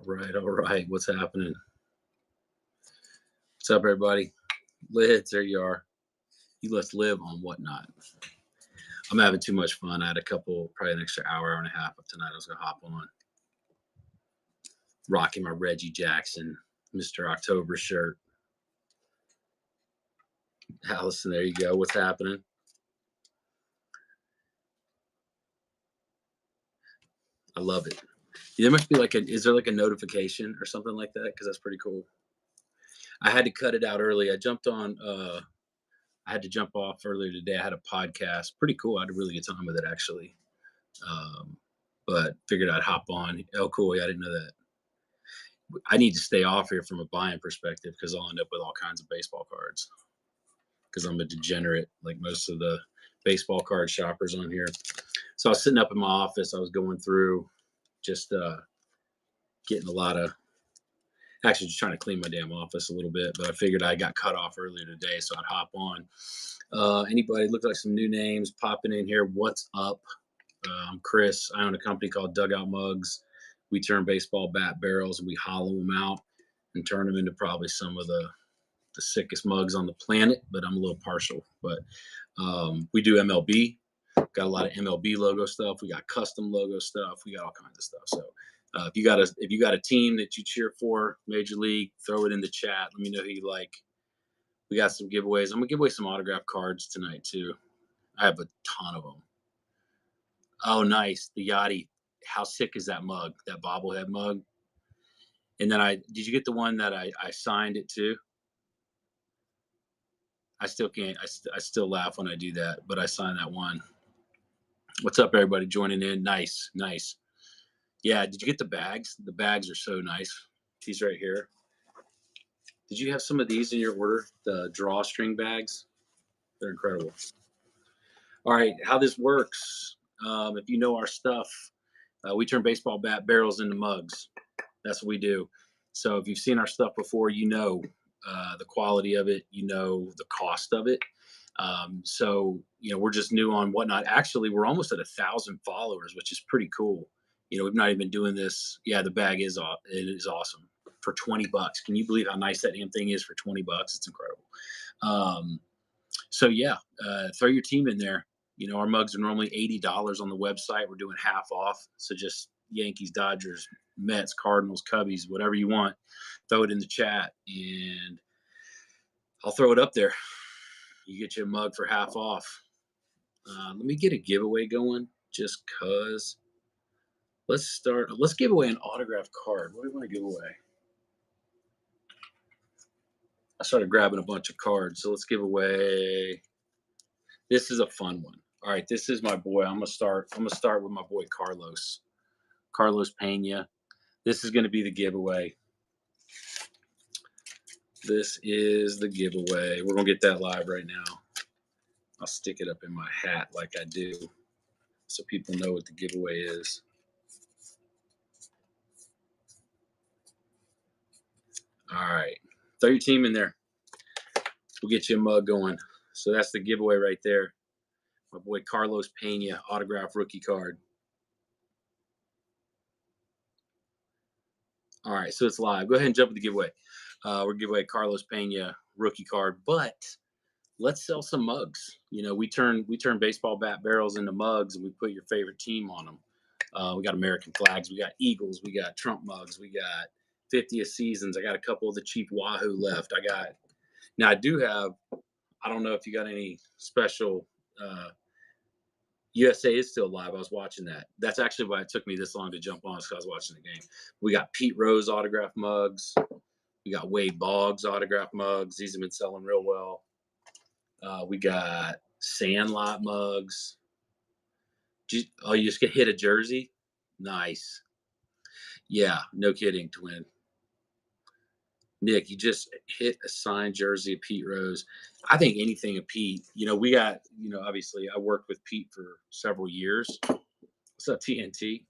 All right. What's happening? What's up, everybody? Lids, there you are. You let's live on whatnot. I'm having too much fun. I had probably an extra hour and a half of tonight. I was gonna hop on, rocking my Reggie Jackson, Mr. October shirt. Allison, there you go. What's happening? I love it. There must be is there like a notification or something like that? Because that's pretty cool. I had to cut it out early. I had to jump off earlier today. I had a podcast. Pretty cool. I had a really good time with it, actually. But figured I'd hop on. Oh, cool. Yeah, I didn't know that. I need to stay off here from a buying perspective because I'll end up with all kinds of baseball cards because I'm a degenerate like most of the baseball card shoppers on here. So I was sitting up in my office. I was going through just getting actually just trying to clean my damn office a little bit, but I figured I got cut off earlier today, so I'd hop on. Anybody look like some new names popping in here? What's up? I'm Chris. I own a company called Dugout Mugs. We turn baseball bat barrels and we hollow them out and turn them into probably some of the sickest mugs on the planet, but I'm a little partial. But we do MLB. Got a lot of MLB logo stuff. We got custom logo stuff. We got all kinds of stuff. So if you got a team that you cheer for, Major League, throw it in the chat. Let me know who you like. We got some giveaways. I'm gonna give away some autograph cards tonight too. I have a ton of them. Oh, nice. The Yachty. How sick is that mug? That bobblehead mug. And then did you get the one that I signed it to? I still can't. I still laugh when I do that, but I signed that one. What's up, everybody joining in? Nice. Yeah, did you get the bags? The bags are so nice. These right here. Did you have some of these in your order? The drawstring bags? They're incredible. All right, how this works. If you know our stuff, we turn baseball bat barrels into mugs. That's what we do. So if you've seen our stuff before, you know the quality of it, you know the cost of it. So we're just new on whatnot. Actually, we're almost at 1,000 followers, which is pretty cool. We've not even been doing this. Yeah, the bag is awesome for $20. Can you believe how nice that damn thing is for $20? It's incredible. So yeah, throw your team in there. Our mugs are normally $80 on the website. We're doing half off. So just Yankees, Dodgers, Mets, Cardinals, Cubbies, whatever you want, throw it in the chat and I'll throw it up there. You get your mug for half off. Let me get a giveaway going just cause. Let's give away an autographed card. What do you want to give away? I started grabbing a bunch of cards. So let's give away. This is a fun one. All right, this is my boy. I'm gonna start with my boy Carlos Pena. This is gonna be the giveaway. This is the giveaway. We're gonna get that live right now. I'll stick it up in my hat like I do so people know what the giveaway is. All right, throw your team in there. We'll get you a mug going. So that's the giveaway right there. My boy Carlos Pena, autograph rookie card. All right, so it's live. Go ahead and jump with the giveaway. We're giving away Carlos Pena rookie card, but let's sell some mugs. We turn baseball bat barrels into mugs, and we put your favorite team on them. We got American flags, we got Eagles, we got Trump mugs, we got 50th seasons. I got a couple of the cheap Wahoo left. I do have. I don't know if you got any special. USA is still live. I was watching that. That's actually why it took me this long to jump on, because I was watching the game. We got Pete Rose autograph mugs. We got Wade Boggs autograph mugs. These have been selling real well. We got Sandlot mugs. You just get hit a jersey? Nice. Yeah, no kidding, twin. Nick, you just hit a signed jersey of Pete Rose. I think anything of Pete. We got, obviously I worked with Pete for several years. What's up, TNT?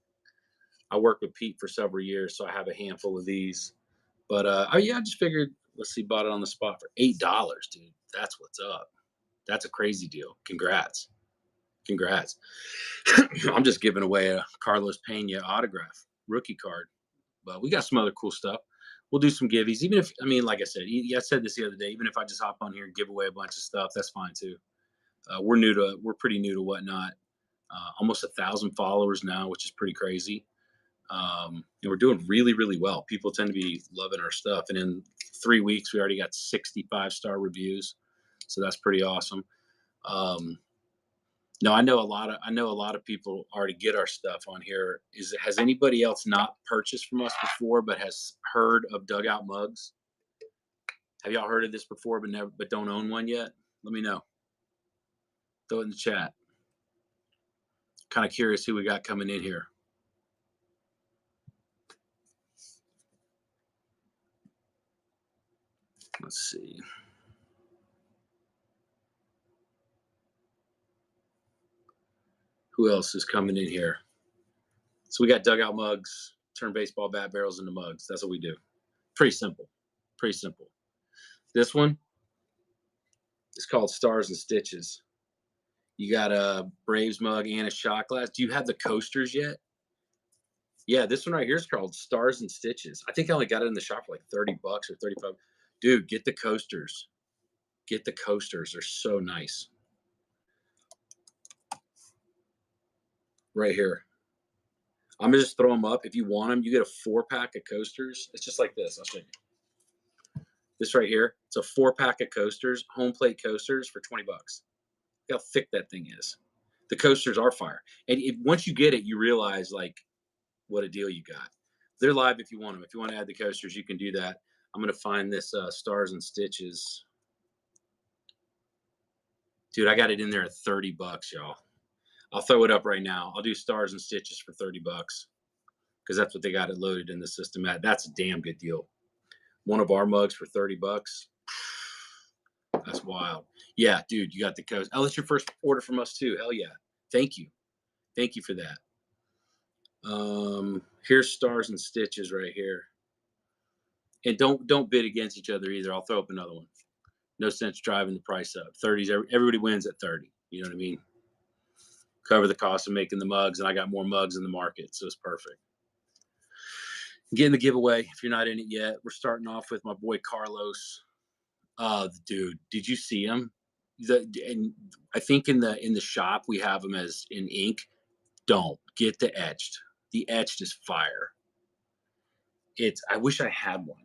I worked with Pete for several years, so I have a handful of these. But I just figured, let's see, bought it on the spot for $8, dude. That's what's up. That's a crazy deal. Congrats. I'm just giving away a Carlos Pena autograph rookie card. But we got some other cool stuff. We'll do some giveaways. Even if, I mean, like I said, I said this the other day. Even if I just hop on here and give away a bunch of stuff, that's fine too. We're pretty new to Whatnot. Almost 1,000 followers now, which is pretty crazy. And we're doing really, really well. People tend to be loving our stuff. And in 3 weeks, we already got 65-star reviews, so that's pretty awesome. No, I know a lot of people already get our stuff on here. Has anybody else not purchased from us before, but has heard of Dugout mugs? Have y'all heard of this before, but don't own one yet? Let me know. Throw it in the chat. Kind of curious who we got coming in here. Let's see. Who else is coming in here? So we got Dugout mugs, turn baseball bat barrels into mugs. That's what we do. Pretty simple. Pretty simple. This one is called Stars and Stitches. You got a Braves mug and a shot glass. Do you have the coasters yet? Yeah, this one right here is called Stars and Stitches. I think I only got it in the shop for like 30 bucks or 35. Dude, get the coasters. Get the coasters. They're so nice. Right here. I'm going to just throw them up. If you want them, you get a 4-pack of coasters. It's just like this. I'll show you. This right here, it's a 4-pack of coasters, home plate coasters for 20 bucks. Look how thick that thing is. The coasters are fire. And once you get it, you realize like what a deal you got. They're live if you want them. If you want to add the coasters, you can do that. I'm going to find this Stars and Stitches. Dude, I got it in there at 30 bucks, y'all. I'll throw it up right now. I'll do Stars and Stitches for 30 bucks because that's what they got it loaded in the system at. That's a damn good deal. One of our mugs for 30 bucks. That's wild. Yeah, dude, you got the coast. Oh, that's your first order from us too. Hell yeah. Thank you. Thank you for that. Here's Stars and Stitches right here. And don't bid against each other either. I'll throw up another one. No sense driving the price up. 30s, everybody wins at 30. You know what I mean? Cover the cost of making the mugs, and I got more mugs in the market, so it's perfect. Getting the giveaway. If you're not in it yet, we're starting off with my boy Carlos. Dude, did you see him? And I think in the shop we have them as in ink. Don't get the etched. The etched is fire. I wish I had one.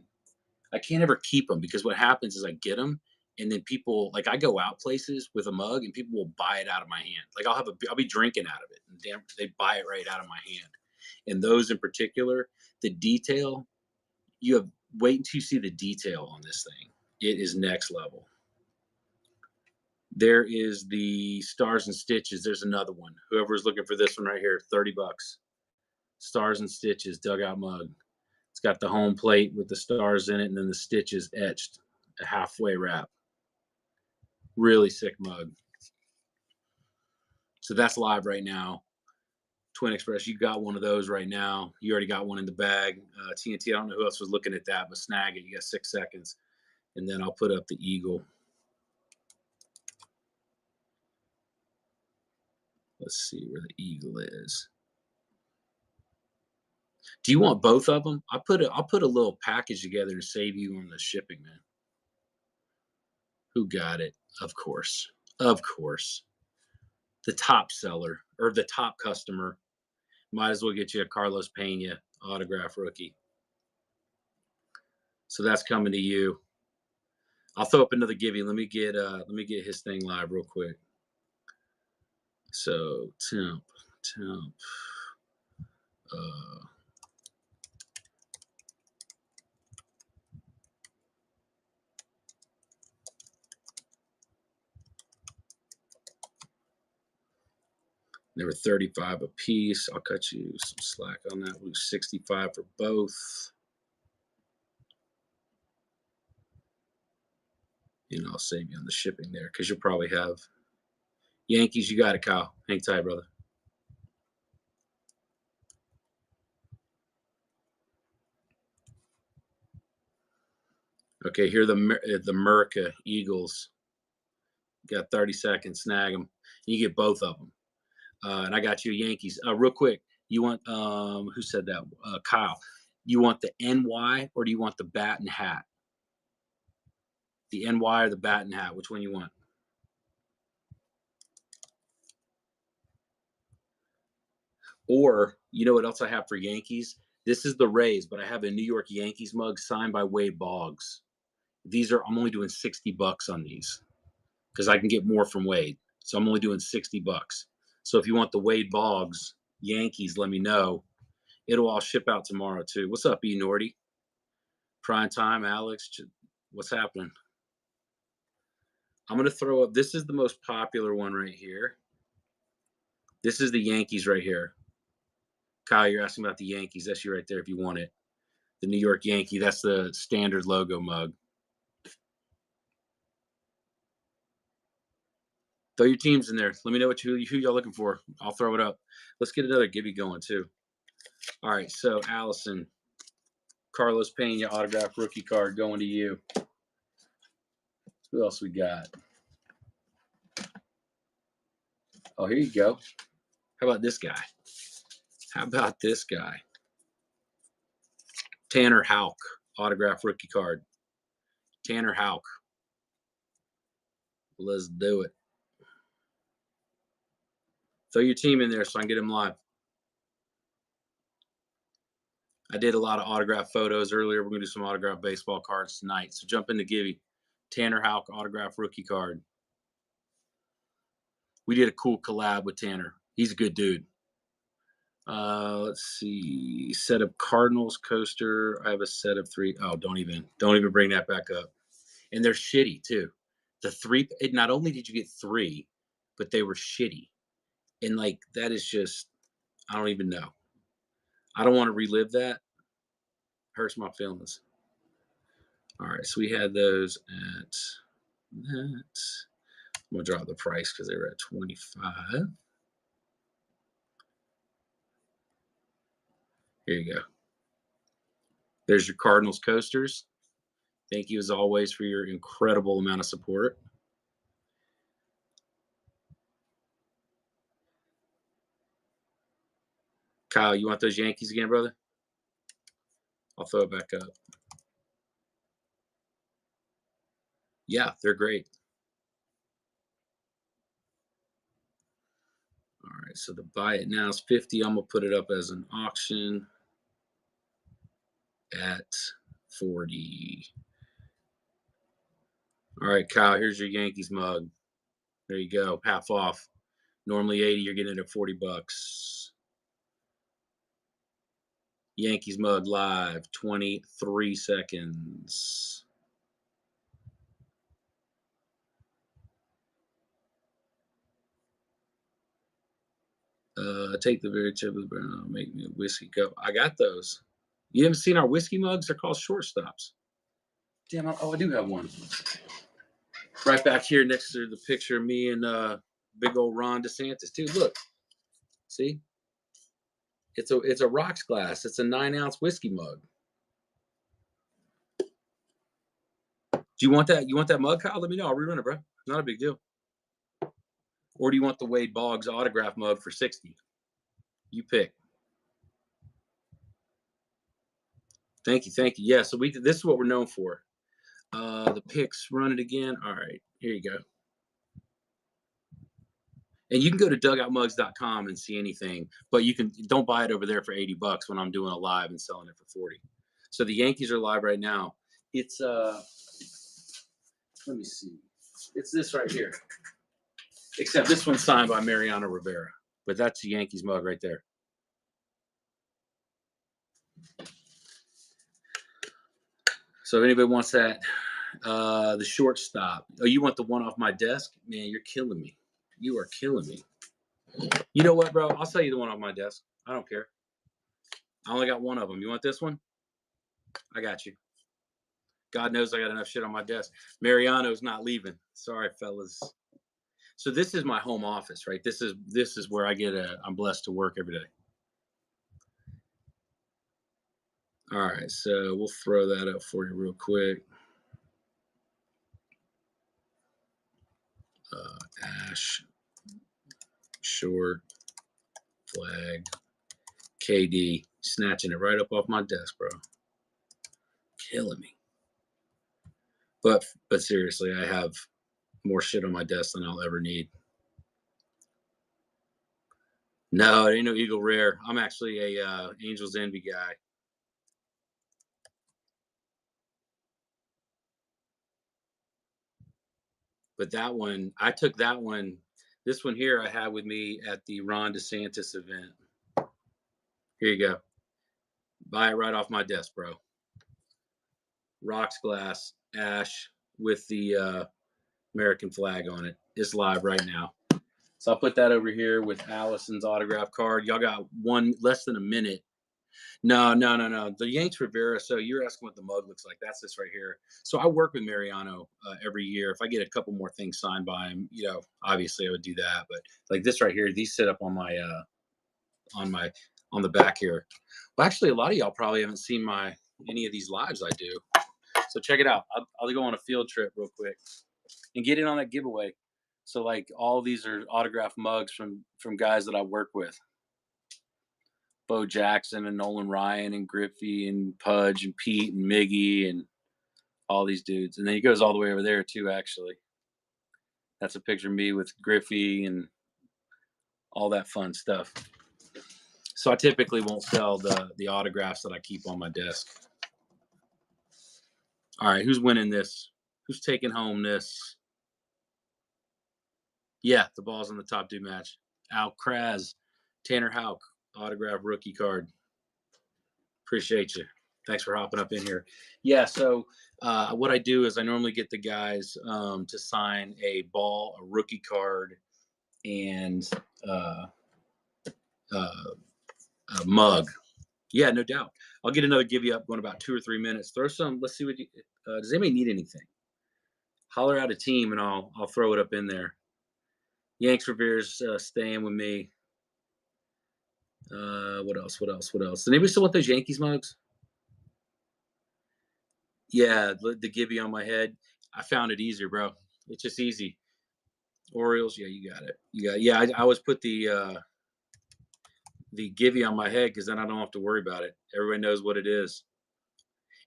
I can't ever keep them because what happens is I get them and then people like I go out places with a mug and people will buy it out of my hand. Like I'll be drinking out of it and damn, they buy it right out of my hand. And those in particular, the detail, wait until you see the detail on this thing. It is next level. There is the Stars and Stitches. There's another one. Whoever's looking for this one right here, 30 bucks. Stars and Stitches Dugout mug. It's got the home plate with the stars in it, and then the stitches etched, a halfway wrap. Really sick mug. So that's live right now. Twin Express, you got one of those right now. You already got one in the bag. TNT, I don't know who else was looking at that, but snag it. You got 6 seconds. And then I'll put up the Eagle. Let's see where the Eagle is. Do you want both of them? I'll put a little package together to save you on the shipping, man. Who got it? Of course. Of course. The top seller or the top customer. Might as well get you a Carlos Pena autograph rookie. So that's coming to you. I'll throw up another givey. Let me get his thing live real quick. So temp. They were 35 a piece. I'll cut you some slack on that. We'll do 65 for both. And I'll save you on the shipping there because you'll probably have Yankees. You got it, Kyle. Hang tight, brother. Okay, here are the Merca Eagles. You got 30 seconds. Snag them. You get both of them. And I got you Yankees. Real quick, you want who said that? Kyle. You want the NY or do you want the bat and hat? The NY or the bat and hat? Which one you want? Or you know what else I have for Yankees? This is the Rays, but I have a New York Yankees mug signed by Wade Boggs. I'm only doing $60 on these because I can get more from Wade. So I'm only doing $60. So if you want the Wade Boggs Yankees, let me know. It'll all ship out tomorrow too. What's up, E Nordy? Prime time, Alex. What's happening? I'm gonna throw up. This is the most popular one right here. This is the Yankees right here. Kyle, you're asking about the Yankees. That's you right there if you want it. The New York Yankee. That's the standard logo mug. Throw your teams in there. Let me know who y'all looking for. I'll throw it up. Let's get another Gibby going too. All right, so Allison, Carlos Pena autograph rookie card going to you. Who else we got? Oh, here you go. How about this guy? Tanner Houck autograph rookie card. Tanner Houck. Let's do it. Throw your team in there so I can get them live. I did a lot of autograph photos earlier. We're going to do some autograph baseball cards tonight. So jump into Gibby. Tanner Houck autograph rookie card. We did a cool collab with Tanner. He's a good dude. Let's see. Set of Cardinals coaster. I have a set of 3. Oh, don't even bring that back up. And they're shitty too. The 3. Not only did you get 3, but they were shitty. And like that is just, I don't even know. I don't want to relive that. Hurts my feelings. All right, so we had those at that. I'm gonna drop the price because they were at 25. Here you go. There's your Cardinals coasters. Thank you as always for your incredible amount of support. Kyle, you want those Yankees again, brother? I'll throw it back up. Yeah, they're great. All right, so the buy it now is 50. I'm gonna put it up as an auction at 40. All right, Kyle, here's your Yankees mug. There you go, half off. Normally 80, you're getting it at $40. Yankees mug live, 23 seconds. Take the very tip of the brown, make me a whiskey cup. I got those. You haven't seen our whiskey mugs? They're called shortstops. Damn, I do have one. Right back here next to the picture of me and big old Ron DeSantis. Dude, look. See? It's a rocks glass. It's a 9-ounce whiskey mug. Do you want that? You want that mug, Kyle? Let me know. I'll rerun it, bro. Not a big deal. Or do you want the Wade Boggs autograph mug for 60? You pick. Thank you. Yeah, so this is what we're known for. The picks, run it again. All right, here you go. And you can go to dugoutmugs.com and see anything, but don't buy it over there for $80 when I'm doing a live and selling it for 40. So the Yankees are live right now. It's let me see. It's this right here. Except this one's signed by Mariano Rivera, but that's the Yankees mug right there. So if anybody wants that, the shortstop. Oh, you want the one off my desk? Man, you're killing me. You are killing me. You know what, bro? I'll sell you the one off my desk. I don't care. I only got one of them. You want this one? I got you. God knows I got enough shit on my desk. Mariano's not leaving. Sorry, fellas. So this is my home office, right? This is where I'm blessed to work every day. All right, so we'll throw that up for you real quick. Ash, short, flag, KD snatching it right up off my desk, bro. Killing me. But seriously, I have more shit on my desk than I'll ever need. No, it ain't no Eagle Rare. I'm actually a Angels Envy guy. But that one, I took that one. This one here I had with me at the Ron DeSantis event. Here you go. Buy it right off my desk, bro. Rocks glass, ash with the American flag on it. It's live right now. So I'll put that over here with Allison's autograph card. Y'all got one less than a minute. No. The Yanks Rivera. So you're asking what the mug looks like. That's this right here. So I work with Mariano every year. If I get a couple more things signed by him, obviously I would do that. But like this right here, these sit up on my on the back here. Well, actually, a lot of y'all probably haven't seen any of these lives I do. So check it out. I'll go on a field trip real quick and get in on that giveaway. So like all these are autographed mugs from guys that I work with. Bo Jackson and Nolan Ryan and Griffey and Pudge and Pete and Miggy and all these dudes. And then he goes all the way over there too, actually. That's a picture of me with Griffey and all that fun stuff. So I typically won't sell the autographs that I keep on my desk. All right, who's winning this? Who's taking home this? Yeah, the ball's on the top dude match. Al Kraz, Tanner Houck, autograph rookie card. Appreciate you. Thanks for hopping up in here. Yeah, so what I do is I normally get the guys to sign a rookie card, and a mug. Yeah, no doubt. I'll get another give you up in about 2 or 3 minutes. Throw some. Let's see what does anybody need anything? Holler out a team, and I'll throw it up in there. Yanks Revera's staying with me. What else? Does anybody still want those Yankees mugs? Yeah, the Gibby on my head. I found it easier, bro. It's just easy. Orioles, yeah, you got it. Yeah. I always put the Gibby on my head because then I don't have to worry about it. Everybody knows what it is,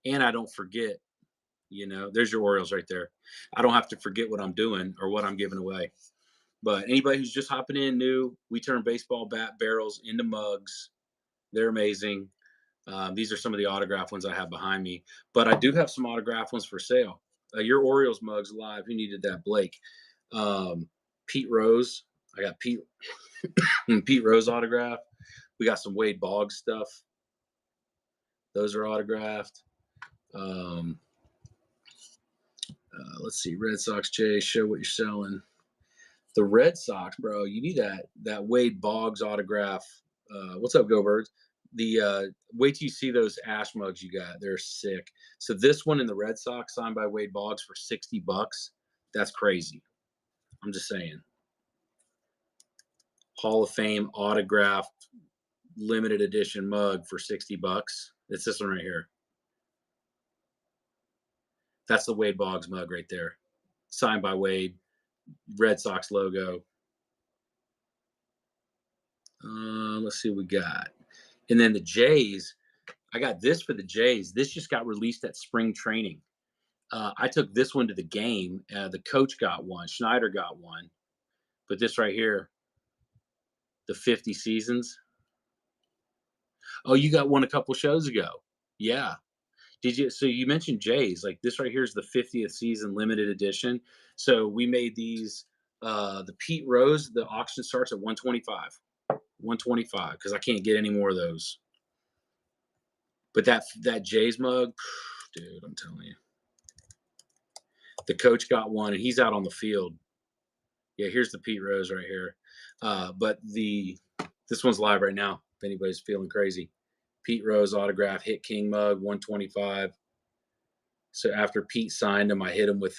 and I don't forget. There's your Orioles right there. I don't have to forget what I'm doing or what I'm giving away. But anybody who's just hopping in new, we turn baseball bat barrels into mugs. They're amazing. These are some of the autograph ones I have behind me. But I do have some autograph ones for sale. Your Orioles mugs live. Who needed that, Blake? Pete Rose. I got Pete Rose autograph. We got some Wade Boggs stuff. Those are autographed. Let's see. Red Sox, Jay, show what you're selling. The Red Sox, bro, you need that Wade Boggs autograph. What's up, Go Birds? Wait till you see those Ash mugs you got. They're sick. So this one in the Red Sox signed by Wade Boggs for $60. That's crazy. I'm just saying. Hall of Fame autographed limited edition mug for $60. It's this one right here. That's the Wade Boggs mug right there. Signed by Wade. Red Sox logo. Let's see what we got. And then the Jays, I got this for the Jays. This just got released at spring training. I took this one to the game. The coach got one. Schneider got one. But this right here, the 50 seasons. Oh, you got one a couple shows ago. Yeah. Did you? So you mentioned Jays. Like this right here is the 50th season limited edition. So we made these. The Pete Rose, the auction starts at 125. 125 because I can't get any more of those. But that Jays mug, dude, I'm telling you. The coach got one, and he's out on the field. Yeah, here's the Pete Rose right here. But this one's live right now, if anybody's feeling crazy. Pete Rose autograph, Hit King mug, 125. So after Pete signed him, I hit him with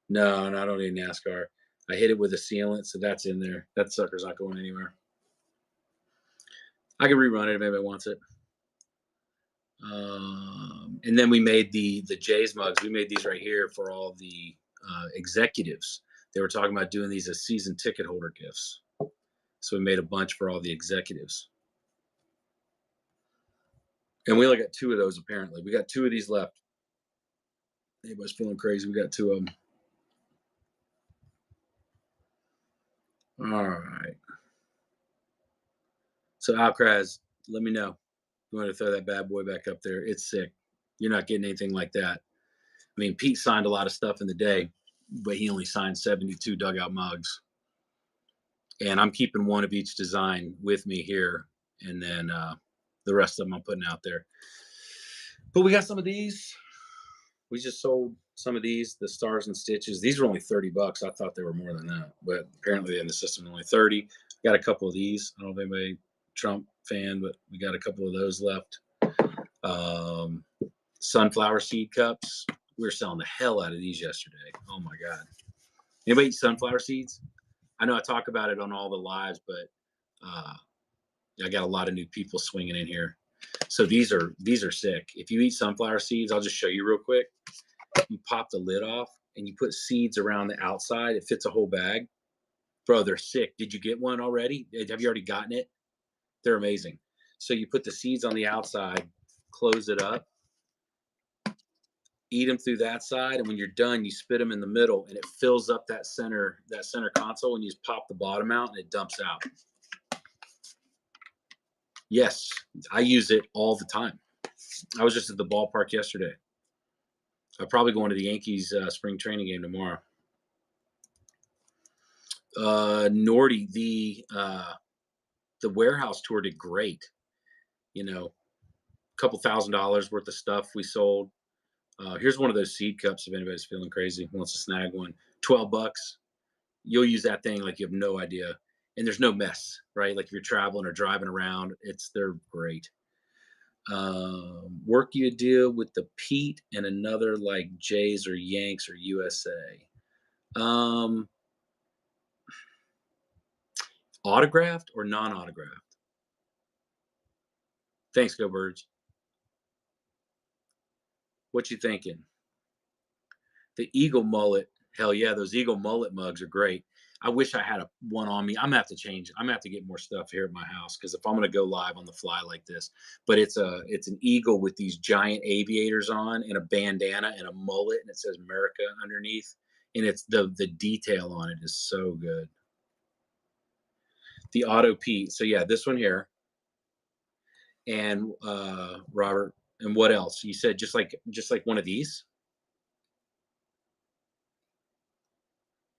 no, I don't need NASCAR. I hit it with a sealant, so that's in there. That sucker's not going anywhere. I can rerun it if anybody wants it. And then we made the Jays mugs. We made these right here for all the executives. They were talking about doing these as season ticket holder gifts. So we made a bunch for all the executives. And we only got 2 of those apparently. We got 2 of these left. Anybody's feeling crazy, we got 2 of them. All right. So Alcraz, let me know. You want to throw that bad boy back up there? It's sick. You're not getting anything like that. I mean, Pete signed a lot of stuff in the day, but he only signed 72 dugout mugs. And I'm keeping one of each design with me here, and then the rest of them I'm putting out there. But we got some of these. We just sold some of these, the Stars and Stitches. These are only $30. I thought they were more than that, but apparently in the system only 30. Got a couple of these. I don't know if anybody Trump fan, but we got a couple of those left. Sunflower seed cups. We were selling the hell out of these yesterday. Oh my god! Anybody eat sunflower seeds? I know I talk about it on all the lives, but I got a lot of new people swinging in here. So these are sick. If you eat sunflower seeds, I'll just show you real quick. You pop the lid off and you put seeds around the outside. It fits a whole bag. Bro, they're sick. Did you get one already? Have you already gotten it? They're amazing. So you put the seeds on the outside, close it up, eat them through that side, and when you're done, you spit them in the middle, and it fills up that center console, and you just pop the bottom out, and it dumps out. Yes, I use it all the time. I was just at the ballpark yesterday. I'm probably going to the Yankees spring training game tomorrow. Nordy, the warehouse tour did great. You know, a couple $1,000s worth of stuff we sold. Here's one of those seed cups if anybody's feeling crazy, wants to snag one. $12. You'll use that thing like you have no idea. And there's no mess, right? Like if you're traveling or driving around, they're great. Work you a deal with the Pete and another like Jays or Yanks or USA. Autographed or non-autographed? Thanks, Go Birds. What you thinking? The Eagle mullet. Hell yeah, those Eagle mullet mugs are great. I wish I had one on me. I'm gonna have to change. I'm gonna have to get more stuff here at my house because if I'm gonna go live on the fly like this, but it's an eagle with these giant aviators on and a bandana and a mullet and it says America underneath, and it's the detail on it is so good. The Auto Pete. So yeah, this one here, and Robert, and what else? You said just like one of these,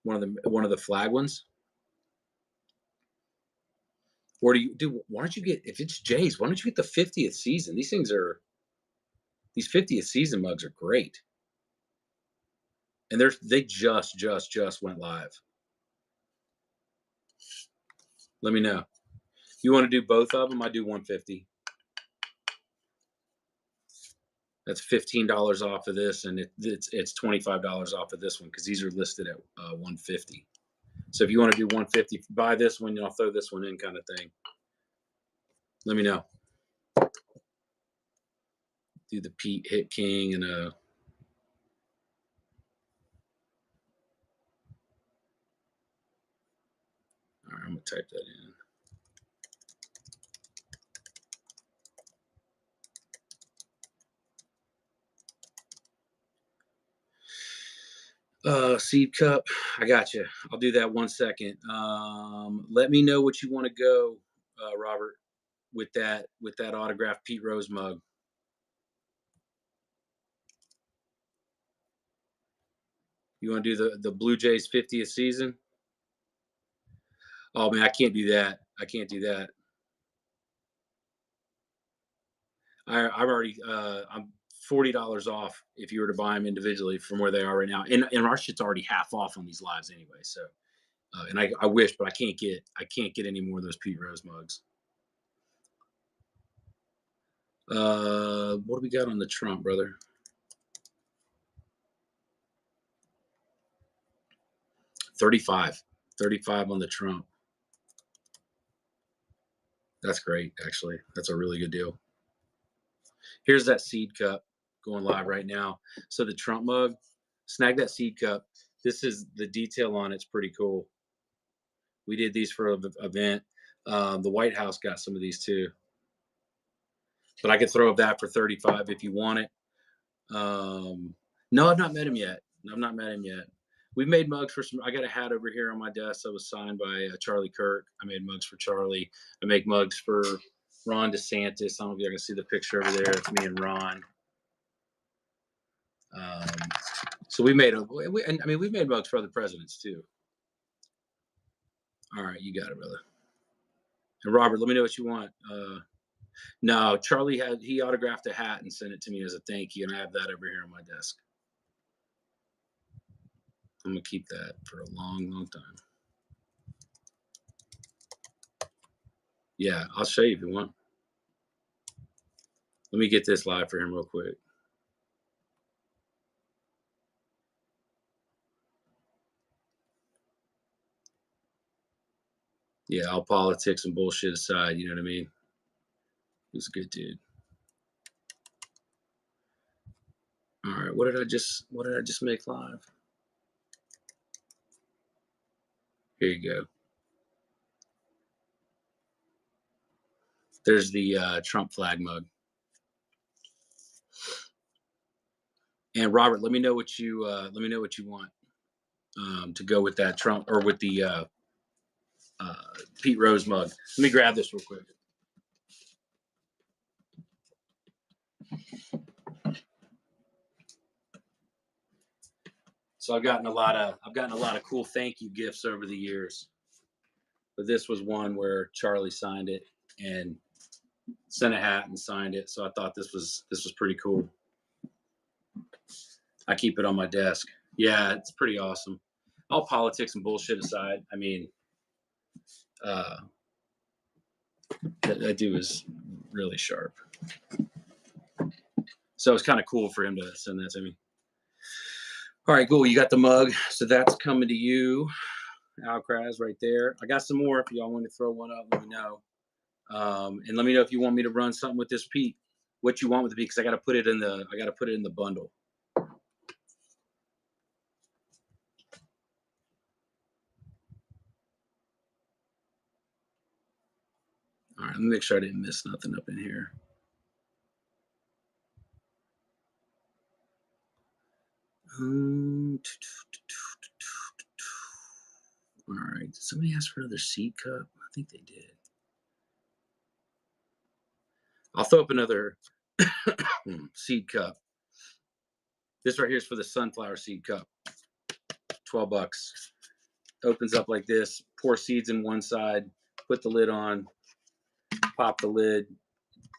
one of the flag ones. Or why don't you get, if it's Jays, why don't you get the 50th season? These 50th season mugs are great. And they just went live. Let me know. You want to do both of them? I do 150. That's $15 off of this, and it's $25 off of this one because these are listed at 150. So if you want to do 150, buy this one, and I'll throw this one in, kind of thing. Let me know. Do the Pete Hit King and all right, I'm gonna type that in. Seed cup. I got you. I'll do that 1 second. Let me know what you want to go, Robert, with that autographed Pete Rose mug. You want to do the Blue Jays 50th season? Oh man, I can't do that. I can't do that. I've already I'm $40 off if you were to buy them individually from where they are right now, and our shit's already half off on these lives anyway. So, and I wish, but I can't get any more of those Pete Rose mugs. What do we got on the Trump, brother? 35 on the Trump. That's great, actually. That's a really good deal. Here's that seed cup going live right now. So the Trump mug, snag that seed cup. This is the detail on it's pretty cool. We did these for an event. The White House got some of these too. but I could throw up that for 35 if you want it. No, I've not met him yet. I've not met him yet. We've made mugs for some. I got a hat over here on my desk that was signed by Charlie Kirk. I made mugs for Charlie. I make mugs for Ron DeSantis. I don't know if you can see the picture over there. It's me and Ron. Um, so we made we've made mugs for other presidents too. All right, you got it, brother. And Robert, let me know what you want. No, Charlie he autographed a hat and sent it to me as a thank you, and I have that over here on my desk. I'm gonna keep that for a long, long time. Yeah, I'll show you if you want. Let me get this live for him real quick. Yeah, all politics and bullshit aside, you know what I mean? He's a good dude. All right, what did I just make live? Here you go. There's the Trump flag mug. And Robert, let me know what you want to go with that Trump or with the Pete Rose mug. Let me grab this real quick. So I've gotten a lot of cool thank you gifts over the years, but this was one where Charlie signed it and sent a hat and signed it. So I thought this was pretty cool. I keep it on my desk. Yeah, it's pretty awesome. All politics and bullshit aside, I mean, that dude was really sharp. So it's kind of cool for him to send that to me. All right, cool. You got the mug. So that's coming to you. Alcraz right there. I got some more. If y'all want to throw one up, let me know. And let me know if you want me to run something with this Pete. What you want with the Pete, because I got to put it in the bundle. All right, let me make sure I didn't miss nothing up in here. All right. Did somebody ask for another seed cup? I think they did. I'll throw up another seed cup. This right here is for the sunflower seed cup. $12. Opens up like this. Pour seeds in one side. Put the lid on. Pop the lid.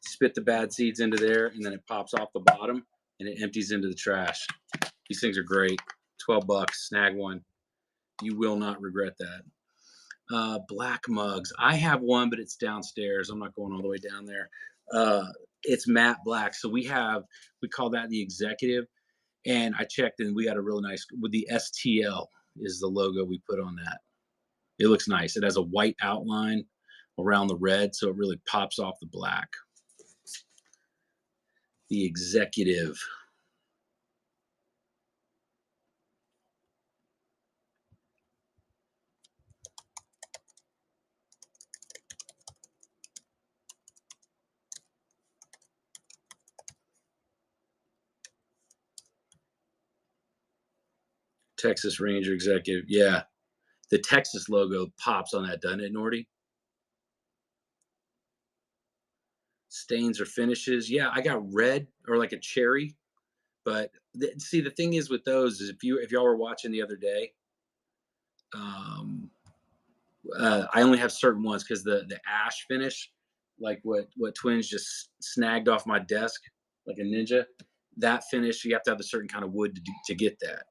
Spit the bad seeds into there, and then it pops off the bottom and it empties into the trash. These things are great. $12. Snag one. You will not regret that. Black mugs. I have one, but it's downstairs. I'm not going all the way down there. It's matte black. So we call that the executive. And I checked and we got a really nice, with the STL is the logo we put on that. It looks nice. It has a white outline around the red, so it really pops off the black. The executive. Texas Ranger executive. Yeah. The Texas logo pops on that, doesn't it, Nordy? Stains or finishes. Yeah, I got red or like a cherry. But see, the thing is with those is if y'all were watching the other day, I only have certain ones because the ash finish, like what Twins just snagged off my desk like a ninja, that finish you have to have a certain kind of wood to get that.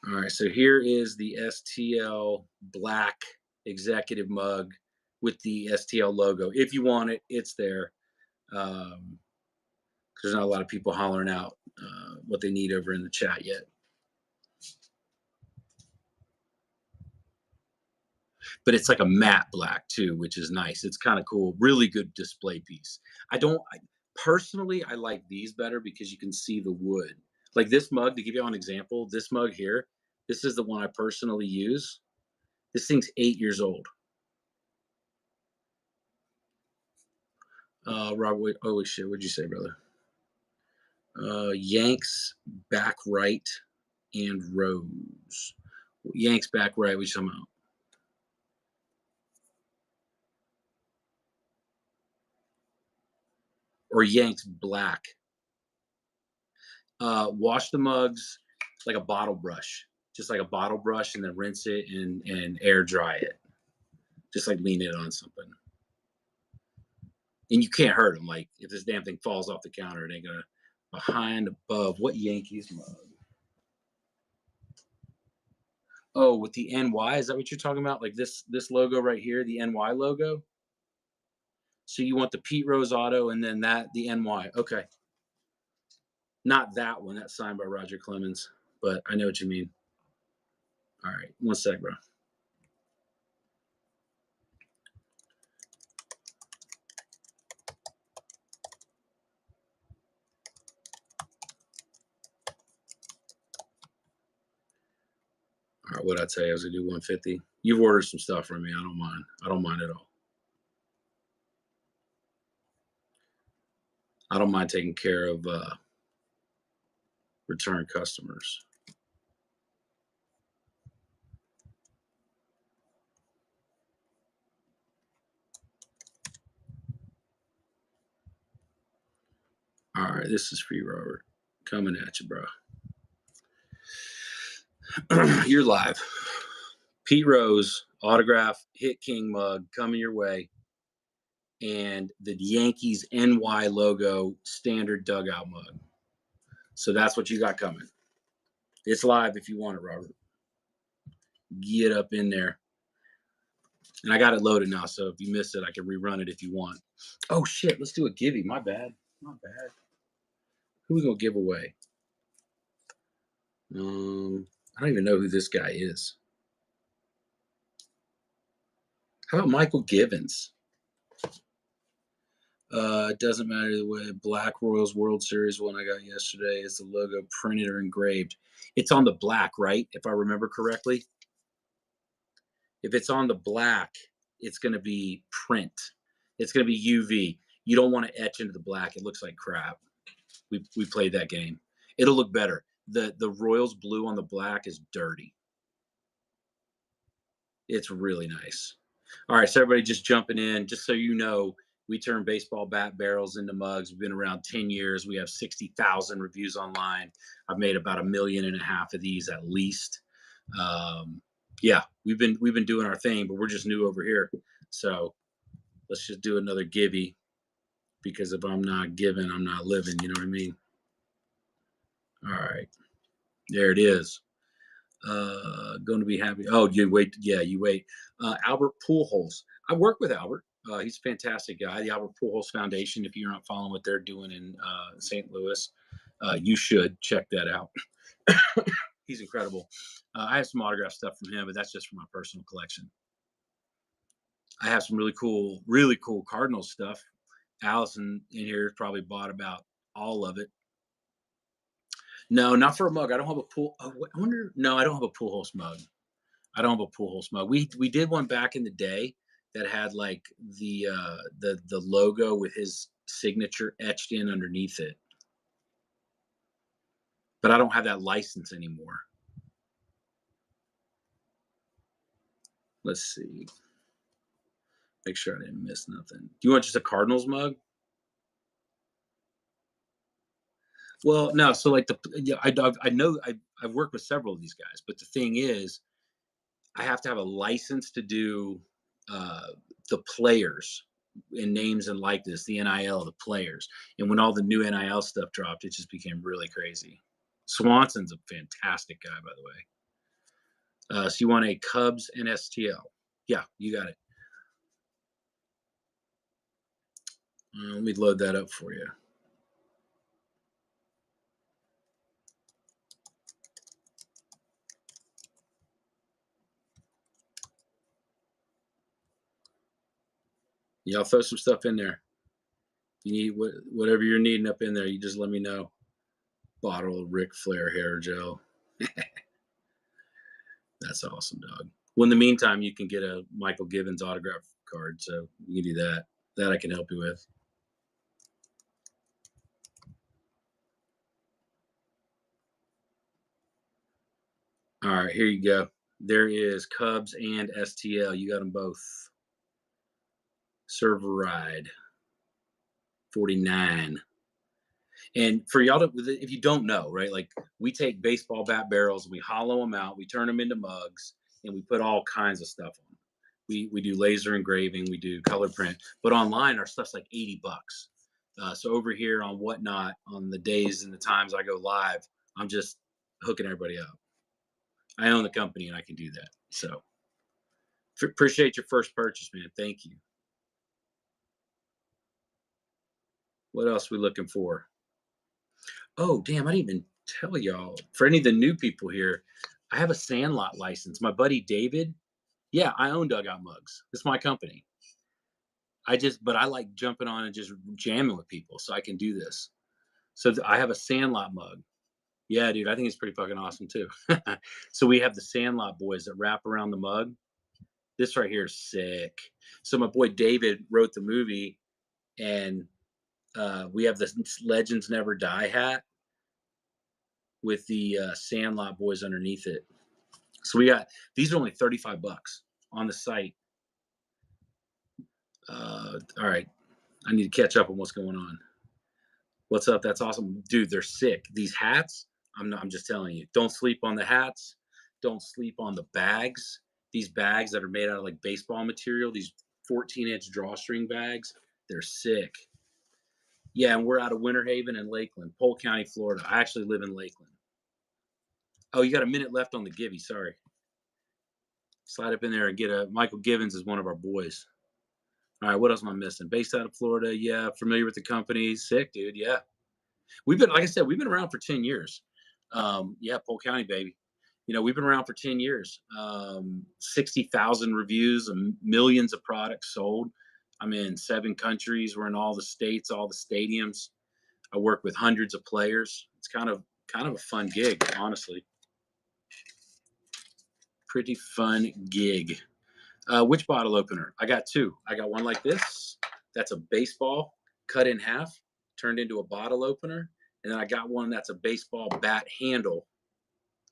All right, so here is the STL black executive mug with the STL logo. If you want it, it's there. There's not a lot of people hollering out what they need over in the chat yet. But it's like a matte black too, which is nice. It's kind of cool. Really good display piece. Personally, I like these better because you can see the wood. Like this mug, to give you an example, this mug here, this is the one I personally use. This thing's 8 years old. Robert, wait, oh shit, what'd you say, brother? Yanks back right and Rose. Yanks back right. We talking about? Or Yanks black. Wash the mugs like a bottle brush, just like a bottle brush, and then rinse it and air dry it. Just like lean it on something. And you can't hurt them. Like if this damn thing falls off the counter, it ain't gonna behind above. What Yankees mug? Oh, with the NY, is that what you're talking about? Like this logo right here, the NY logo. So you want the Pete Rose Auto and then that the NY. Okay. Not that one. That's signed by Roger Clemens, but I know what you mean. All right, one sec, bro. All right, what I tell you, I was gonna do 150. You've ordered some stuff from me. I don't mind. I don't mind at all. I don't mind taking care of return customers. All right, this is for you, Robert. Coming at you, bro. You're live. Pete Rose autograph hit king mug coming your way, and the Yankees NY logo standard dugout mug. So that's what you got coming. It's live if you want it, Robert. Get up in there. And I got it loaded now, so if you missed it, I can rerun it if you want. Oh shit, let's do a givey. My bad. My bad. Who we gonna give away? I don't even know who this guy is. How about Michael Givens? It doesn't matter the way. Black Royals World Series one I got yesterday is the logo printed or engraved. It's on the black, right? If I remember correctly. If it's on the black, it's going to be print. It's going to be UV. You don't want to etch into the black. It looks like crap. We played that game. It'll look better. The Royals blue on the black is dirty. It's really nice. All right, so everybody just jumping in, just so you know, we turn baseball bat barrels into mugs. We've been around 10 years. We have 60,000 reviews online. I've made about 1.5 million of these at least. Yeah, we've been doing our thing, but we're just new over here. So let's just do another givey, because if I'm not giving, I'm not living. You know what I mean? All right, there it is. Going to be happy. Oh, you wait. Yeah, you wait. Albert Pujols. I work with Albert. He's a fantastic guy. The Albert Pujols Foundation. If you're not following what they're doing in St. Louis, you should check that out. He's incredible. I have some autograph stuff from him, but that's just for my personal collection. I have some really cool Cardinals stuff. Allison in here probably bought about all of it. No, not for a mug. I don't have a pool. I wonder. No, I don't have a Pujols mug. I don't have a Pujols mug. We did one back in the day that had like the logo with his signature etched in underneath it. But I don't have that license anymore. Let's see. Make sure I didn't miss nothing. Do you want just a Cardinals mug? Well, no. So like I know I've worked with several of these guys, but the thing is, I have to have a license to do uh, the players in names and likeness, the NIL of the players. And when all the new NIL stuff dropped, it just became really crazy. Swanson's a fantastic guy, by the way. So you want a Cubs and STL? Yeah, you got it. Let me load that up for you. Yeah, I'll throw some stuff in there. You need whatever you're needing up in there. You just let me know. Bottle of Ric Flair hair gel. That's awesome, dog. Well, in the meantime, you can get a Michael Givens autograph card, so you can do that. That I can help you with. All right, here you go. There is Cubs and STL. You got them both. Server ride 49. And for y'all to, if you don't know, right? Like we take baseball bat barrels, we hollow them out, we turn them into mugs, and we put all kinds of stuff on them. We do laser engraving, we do color print, but online our stuff's like $80. So over here on Whatnot, on the days and the times I go live, I'm just hooking everybody up. I own the company and I can do that. So appreciate your first purchase, man. Thank you. What else are we looking for? Oh, damn, I didn't even tell y'all. For any of the new people here, I have a Sandlot license. My buddy David, yeah, I own Dugout Mugs. It's my company. But I like jumping on and just jamming with people, so I can do this. So I have a Sandlot mug. Yeah, dude, I think it's pretty fucking awesome too. So we have the Sandlot boys that wrap around the mug. This right here is sick. So my boy David wrote the movie, and we have this Legends Never Die hat with the Sandlot boys underneath it. So we got these are only $35 on the site. All right, I need to catch up on what's going on. What's up? That's awesome, dude. They're sick. These hats. I'm just telling you. Don't sleep on the hats. Don't sleep on the bags. These bags that are made out of like baseball material. These 14-inch drawstring bags. They're sick. Yeah, and we're out of Winter Haven and Lakeland, Polk County, Florida. I actually live in Lakeland. Oh, you got a minute left on the Gibby. Sorry. Slide up in there and get a. Michael Givens is one of our boys. All right, what else am I missing? Based out of Florida, yeah. Familiar with the company, sick, dude. Yeah, we've been, like I said, we've been around for 10 years. Yeah, Polk County, baby. We've been around for 10 years. 60,000 reviews, millions of products sold. I'm in 7 countries. We're in all the states, all the stadiums. I work with hundreds of players. It's kind of a fun gig, honestly. Pretty fun gig. Which bottle opener? I got 2. I got one like this. That's a baseball cut in half, turned into a bottle opener. And then I got one that's a baseball bat handle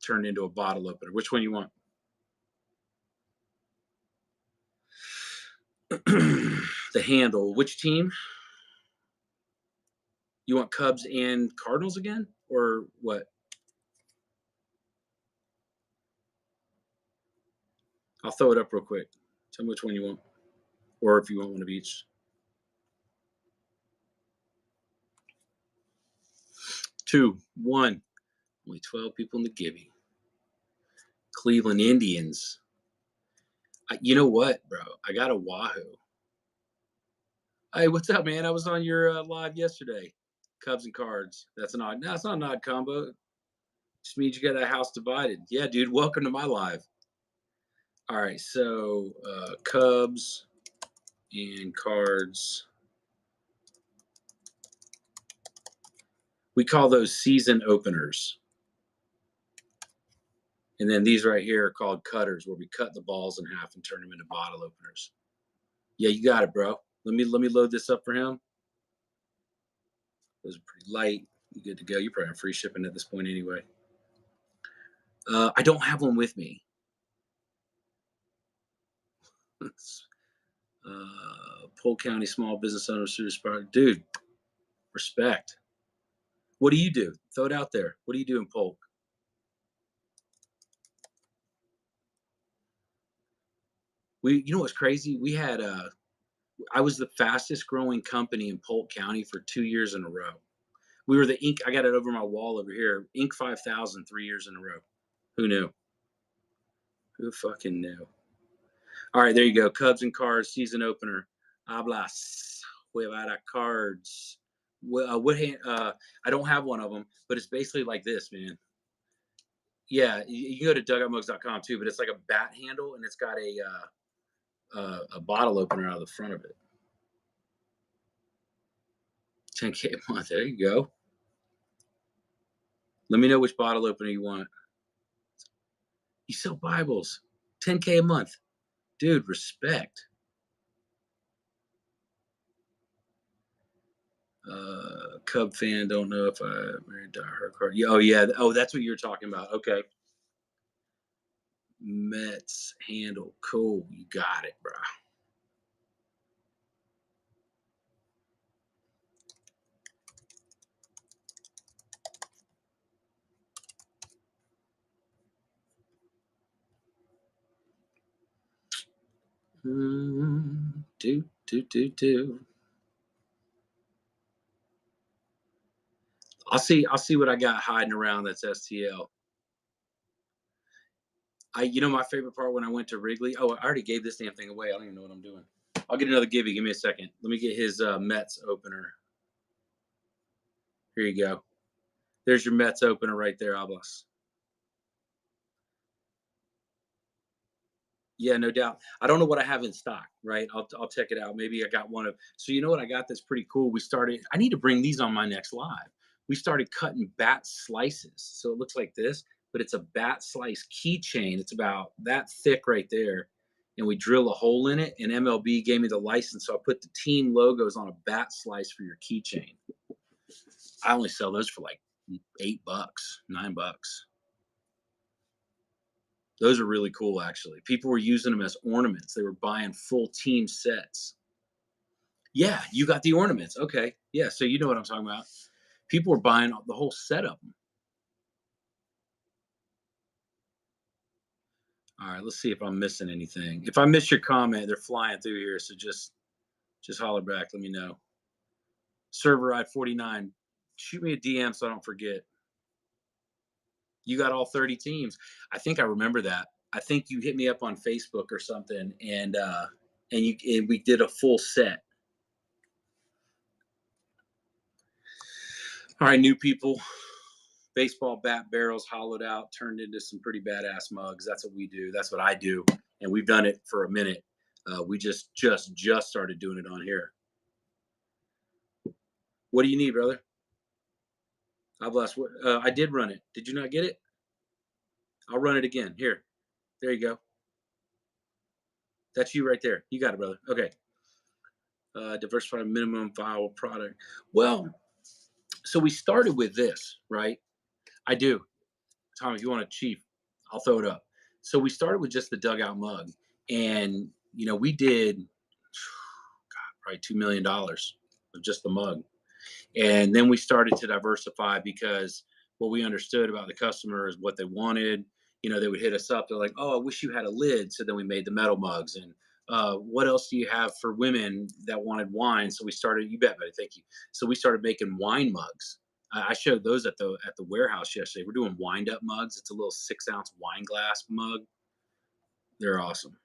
turned into a bottle opener. Which one you want? The handle. Which team? You want Cubs and Cardinals again? Or what? I'll throw it up real quick. Tell me which one you want. Or if you want one of each. 2, 1. Only 12 people in the Gibby. Cleveland Indians. You know what, bro? I got a Wahoo. Hey, what's up, man? I was on your live yesterday. Cubs and Cards. That's an odd. No, it's not an odd combo. Just means you got a house divided. Yeah, dude. Welcome to my live. All right, so Cubs and Cards. We call those season openers. And then these right here are called cutters, where we cut the balls in half and turn them into bottle openers. Yeah, you got it, bro. Let me load this up for him. Those are pretty light. You good to go. You're probably on free shipping at this point anyway. I don't have one with me. Polk County Small Business Owner Series Park. Dude, respect. What do you do? Throw it out there. What do you do in Polk? You know what's crazy? We had I was the fastest growing company in Polk County for 2 years in a row. We were the Inc. I got it over my wall over here. Inc. 5000 3 years in a row. Who knew? Who fucking knew? All right, there you go. Cubs and Cards season opener. Hablas. Huevada Cards. What hand? I don't have one of them, but it's basically like this, man. Yeah, you can go to dugoutmugs.com too, but it's like a bat handle and it's got a bottle opener out of the front of it. 10K a month. There you go. Let me know which bottle opener you want. You sell Bibles. 10K a month. Dude, respect. Cub fan, don't know if I married diehard card. Oh yeah. Oh, that's what you're talking about. Okay. Mets handle. Cool. You got it, bro. Do. I'll see what I got hiding around that's STL. My favorite part when I went to Wrigley. Oh, I already gave this damn thing away. I don't even know what I'm doing. I'll get another Gibby. Give me a second. Let me get his Mets opener. Here you go. There's your Mets opener right there, Ablas. Yeah, no doubt. I don't know what I have in stock, right? I'll check it out. Maybe I got one of. So you know what I got that's pretty cool. We started. I need to bring these on my next live. We started cutting bat slices, so it looks like this, but it's a bat slice keychain. It's about that thick right there, and we drill a hole in it. And MLB gave me the license, so I put the team logos on a bat slice for your keychain. I only sell those for like $8, $9. Those are really cool, actually. People were using them as ornaments. They were buying full team sets. Yeah, you got the ornaments. Okay. Yeah, so you know what I'm talking about. People were buying the whole set of them. All right, let's see if I'm missing anything. If I miss your comment, they're flying through here, so just holler back. Let me know. Server ride 49. Shoot me a DM so I don't forget. You got all 30 teams. I think I remember that. I think you hit me up on Facebook or something, and we did a full set. All right, new people. Baseball bat barrels hollowed out, turned into some pretty badass mugs. That's what we do. That's what I do, and we've done it for a minute. We just started doing it on here. What do you need, brother? I bless. I did run it. Did you not get it? I'll run it again. Here, there you go. That's you right there. You got it, brother. Okay. Diversified minimum viable product. Well, so we started with this, right? I do. Tom, if you want a chief, I'll throw it up. So we started with just the dugout mug, and we did probably $2 million of just the mug, and then we started to diversify because what we understood about the customer is what they wanted. They would hit us up. They're like, "Oh, I wish you had a lid." So then we made the metal mugs, and what else do you have for women that wanted wine? So we started. You bet, buddy. Thank you. So we started making wine mugs. I showed those at the warehouse yesterday. We're doing wind up mugs. It's a little 6-ounce wine glass mug. They're awesome.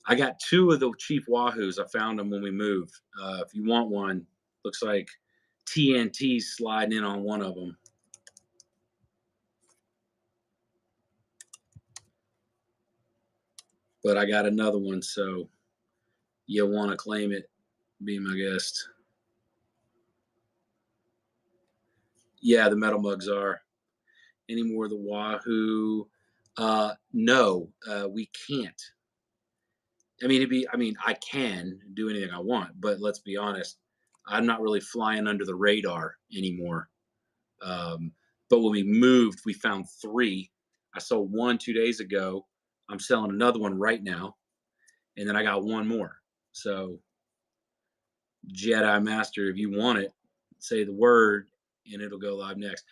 I got two of the Chief Wahoos. I found them when we moved. If you want one, looks like TNT's sliding in on one of them. But I got another one, so you'll want to claim it. Be my guest. Yeah, the metal mugs are. Any more of the Wahoo? No, we can't. I can do anything I want, but let's be honest, I'm not really flying under the radar anymore. But when we moved, we found three. I sold one 2 days ago. I'm selling another one right now, and then I got one more. So, Jedi Master, if you want it, say the word, and it'll go live next.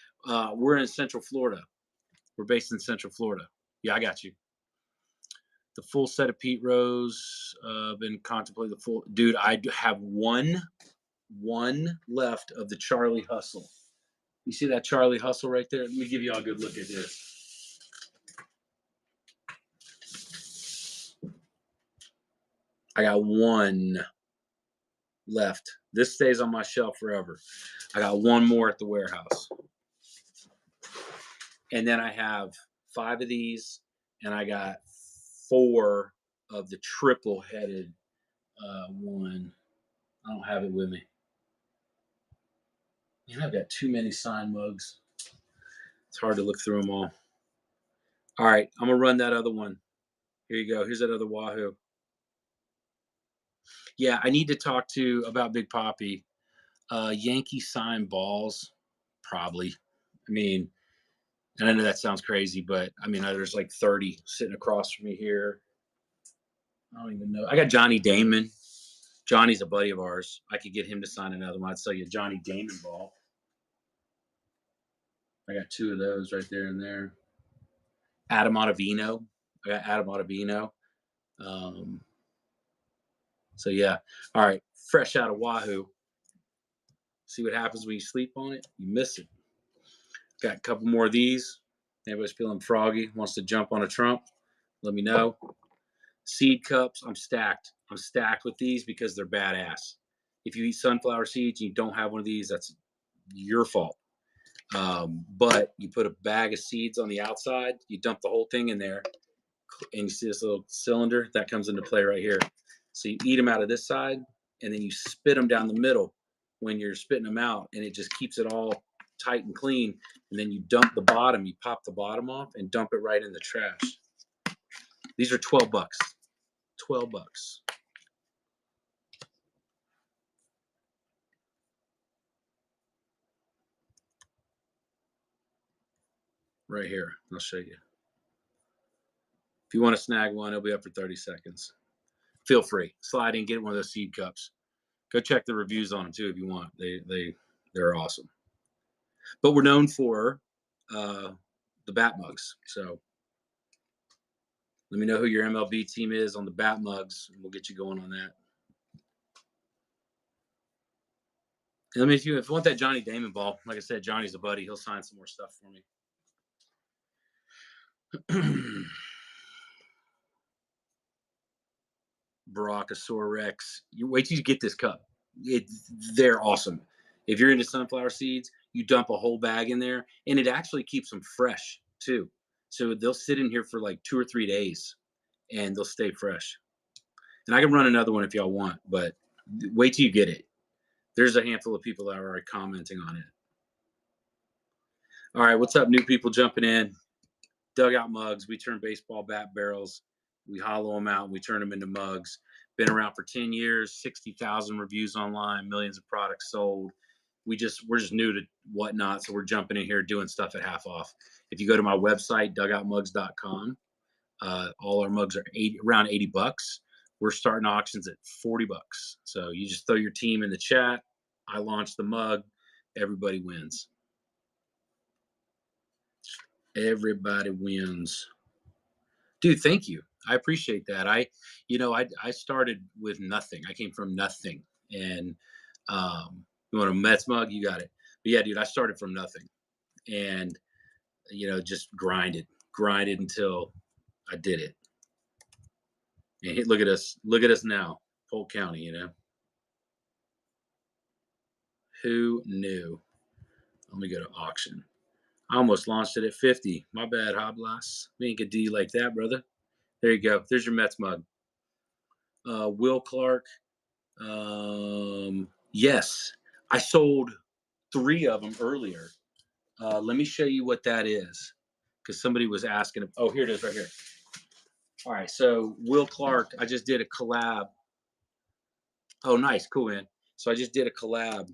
We're in Central Florida. We're based in Central Florida. Yeah, I got you. The full set of Pete Rose. Been contemplating the full. Dude, I have one left of the Charlie Hustle. You see that Charlie Hustle right there? Let me give you all a good look at this. I got one left. This stays on my shelf forever. I got one more at the warehouse. And then I have 5 of these, and I got 4 of the triple-headed one. I don't have it with me. Man, I've got too many signed mugs. It's hard to look through them all. All right, I'm going to run that other one. Here you go. Here's that other Wahoo. Yeah, I need to talk to about Big Poppy. Yankee signed balls, probably. I mean, And I know that sounds crazy, but I mean, there's like 30 sitting across from me here. I don't even know. I got Johnny Damon. Johnny's a buddy of ours. I could get him to sign another one. I'd sell you a Johnny Damon ball. I got two of those right there and there. Adam Ottavino. I got Adam Ottavino. Um, so yeah. All right. Fresh out of Wahoo. See what happens when you sleep on it? You miss it. Got a couple more of these. Everybody's feeling froggy, wants to jump on a Trump. Let me know. Seed cups. I'm stacked. I'm stacked with these because they're badass. If you eat sunflower seeds and you don't have one of these, that's your fault. But you put a bag of seeds on the outside, you dump the whole thing in there, and you see this little cylinder that comes into play right here. So you eat them out of this side, and then you spit them down the middle when you're spitting them out, and it just keeps it all tight and clean. And then you dump the bottom, you pop the bottom off, and dump it right in the trash. These are $12. $12. Right here. I'll show you. If you want to snag one, it'll be up for 30 seconds. Feel free. Slide in, get one of those seed cups. Go check the reviews on them too if you want. They're awesome. But we're known for the bat mugs. So let me know who your MLB team is on the bat mugs, and we'll get you going on that. And let me if you want that Johnny Damon ball, like I said, Johnny's a buddy. He'll sign some more stuff for me. Brachiosaur Rex. You wait till you get this cup. They're awesome. If you're into sunflower seeds, you dump a whole bag in there, and it actually keeps them fresh too. So they'll sit in here for like 2 or 3 days, and they'll stay fresh. And I can run another one if y'all want, but wait till you get it. There's a handful of people that are already commenting on it. All right, what's up, new people jumping in? Dugout mugs. We turn baseball bat barrels. We hollow them out. And we turn them into mugs. Been around for 10 years, 60,000 reviews online, millions of products sold. We're just new to whatnot, so we're jumping in here doing stuff at half off. If you go to my website, dugoutmugs.com, all our mugs are around $80. We're starting auctions at $40. So you just throw your team in the chat. I launch the mug. Everybody wins. Everybody wins. Dude, thank you. I appreciate that. I started with nothing. I came from nothing. And you want a Mets mug? You got it. But yeah, dude, I started from nothing. And just grinded until I did it. And look at us now, Polk County. Who knew? Let me go to auction. I almost launched it at 50. My bad, Hoblas. We ain't gonna do you like that, brother. There you go. There's your Mets mug. Will Clark. Yes, I sold 3 of them earlier. Let me show you what that is, because somebody was asking. Oh, here it is, right here. All right, so Will Clark, I just did a collab. Oh, nice, cool, man. So I just did a collab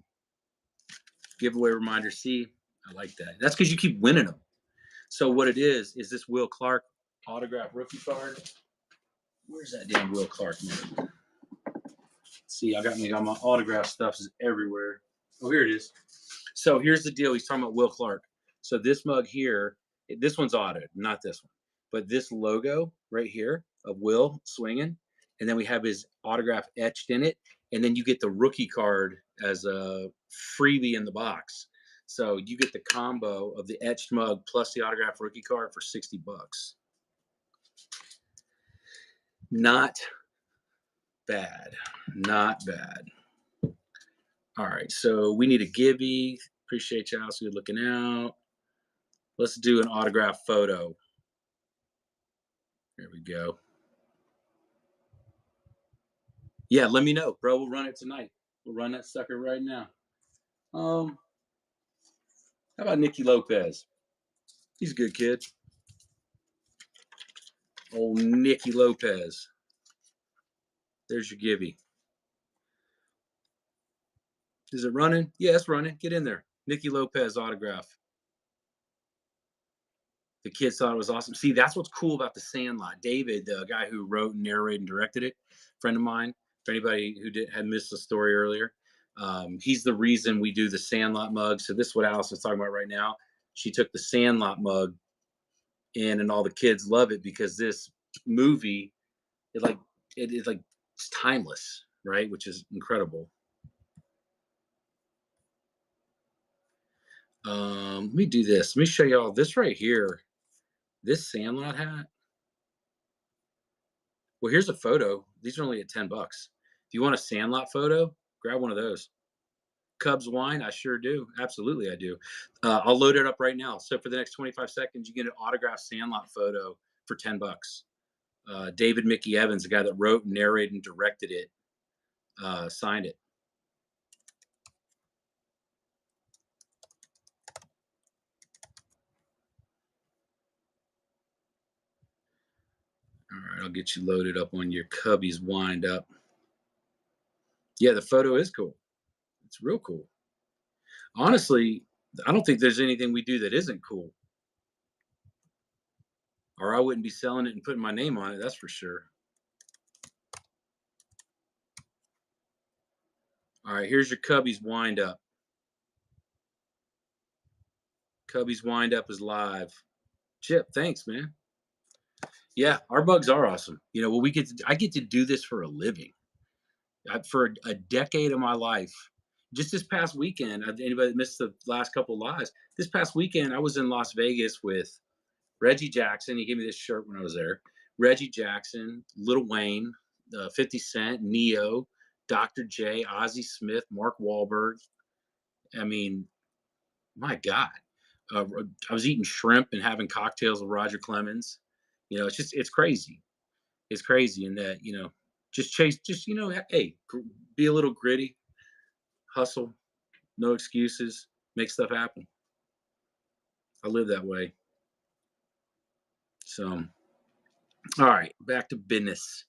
giveaway reminder. See, I like that. That's because you keep winning them. So what it is this Will Clark autograph rookie card. Where's that damn Will Clark, man? See, I got my autograph stuff is everywhere. Oh, here it is. So here's the deal. He's talking about Will Clark. So this mug here, this one's autoed, not this one. But this logo right here of Will swinging, and then we have his autograph etched in it, and then you get the rookie card as a freebie in the box. So you get the combo of the etched mug plus the autograph rookie card for $60. Not bad. Not bad. All right, so we need a Gibby. Appreciate y'all. So you're looking out. Let's do an autograph photo. There we go. Yeah, let me know, bro. We'll run it tonight. We'll run that sucker right now. How about Nicky Lopez? He's a good kid. Old Nicky Lopez. There's your Gibby. Is it running? Yeah, it's running. Get in there. Nicky Lopez autograph. The kids thought it was awesome. See, that's what's cool about The Sandlot. David, the guy who wrote and narrated and directed it, friend of mine, for anybody who had missed the story earlier, he's the reason we do the Sandlot mug. So this is what Alice is talking about right now. She took the Sandlot mug in, and all the kids love it because this movie, it like it like it's timeless, right? Which is incredible. Let me do this. Let me show y'all this right here. This Sandlot hat. Well, here's a photo. These are only at $10. If you want a Sandlot photo, grab one of those. Cubs wine, I sure do. Absolutely, I do. I'll load it up right now. So for the next 25 seconds, you get an autographed Sandlot photo for $10. David Mickey Evans, the guy that wrote, narrated, and directed it, signed it. All right, I'll get you loaded up on your Cubbies wind up. Yeah, the photo is cool. It's real cool. Honestly, I don't think there's anything we do that isn't cool. Or I wouldn't be selling it and putting my name on it, that's for sure. All right, here's your Cubbies wind up. Cubbies wind up is live. Chip, thanks, man. Yeah, our bugs are awesome. You know, well, I get to do this for a living. For a decade of my life. Just this past weekend, anybody that missed the last couple of lives, this past weekend, I was in Las Vegas with Reggie Jackson. He gave me this shirt when I was there. Reggie Jackson, Lil Wayne, 50 Cent, Neo, Dr. J, Ozzie Smith, Mark Wahlberg. I mean, my God. I was eating shrimp and having cocktails with Roger Clemens. You know, it's crazy. It's crazy in that, hey, be a little gritty, hustle, no excuses, make stuff happen. I live that way. So, all right, back to business.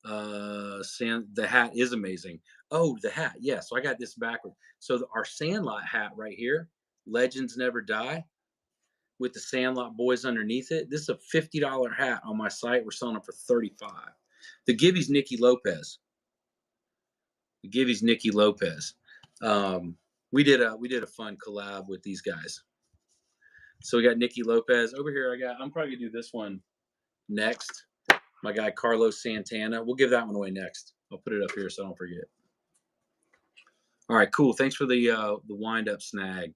The hat is amazing. Oh, the hat. Yeah, so I got this backward. So our Sandlot hat right here, Legends Never Die, with the Sandlot boys underneath it. This is a $50 hat on my site. We're selling it for 35. The Gibby's Nikki Lopez. The Gibby's Nikki Lopez. We did a fun collab with these guys. So we got Nikki Lopez over here. I'm probably gonna do this one next. My guy Carlos Santana. We'll give that one away next. I'll put it up here so I don't forget. All right, cool. Thanks for the wind up snag.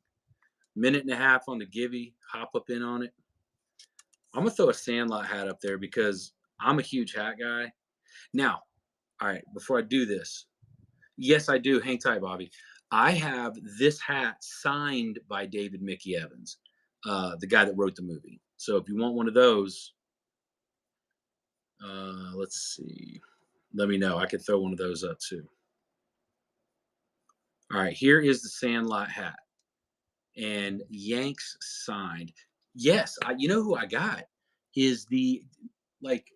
Minute and a half on the Gibby. Hop up in on it. I'm gonna throw a Sandlot hat up there because I'm a huge hat guy. Now, all right, before I do this, yes, I do. Hang tight, Bobby. I have this hat signed by David Mickey Evans, the guy that wrote the movie. So if you want one of those, let's see. Let me know. I could throw one of those up too. All right, here is the Sandlot hat, and Yanks signed. Yes, you know who I got is like,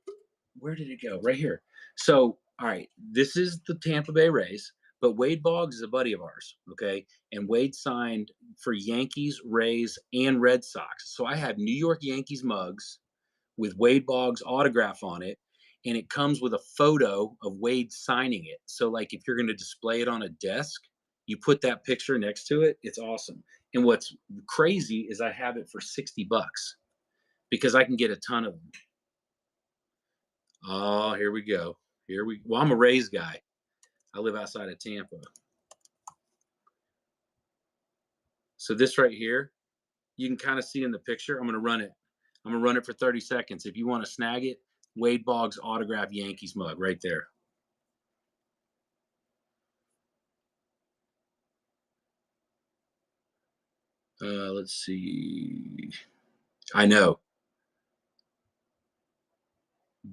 where did it go? Right here. So, all right, this is the Tampa Bay Rays, but Wade Boggs is a buddy of ours, okay? And Wade signed for Yankees, Rays, and Red Sox. So I have New York Yankees mugs with Wade Boggs' autograph on it, and it comes with a photo of Wade signing it. So, like, if you're going to display it on a desk, you put that picture next to it. It's awesome. And what's crazy is I have it for $60 because I can get a ton of them. Oh, here we go. Well, I'm a Rays guy. I live outside of Tampa. So this right here, you can kind of see in the picture. I'm going to run it. I'm going to run it for 30 seconds. If you want to snag it, Wade Boggs autographed Yankees mug right there. Let's see. I know.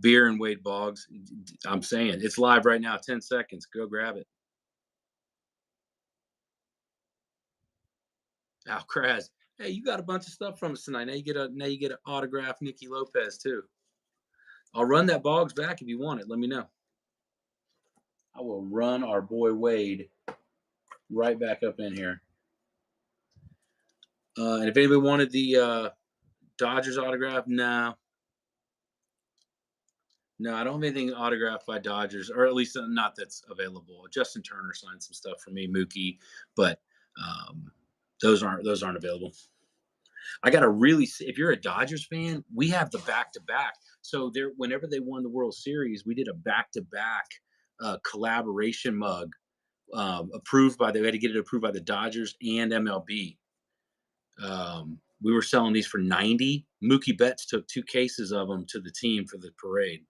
Beer and Wade Boggs. I'm saying it's live right now. 10 seconds. Go grab it. Al Kraz. Hey, you got a bunch of stuff from us tonight. Now you get an autograph Nicky Lopez too. I'll run that Boggs back if you want it. Let me know. I will run our boy Wade right back up in here. And if anybody wanted the Dodgers autograph? No. No, I don't have anything autographed by Dodgers, or at least not that's available. Justin Turner signed some stuff for me, Mookie, but um, those aren't available. I got to really, if you're a Dodgers fan, we have the back to back. So there, whenever they won the World Series, we did a back to back collaboration mug approved by. They had to get it approved by the Dodgers and MLB. We were selling these for 90. Mookie Betts took 2 cases of them to the team for the parade.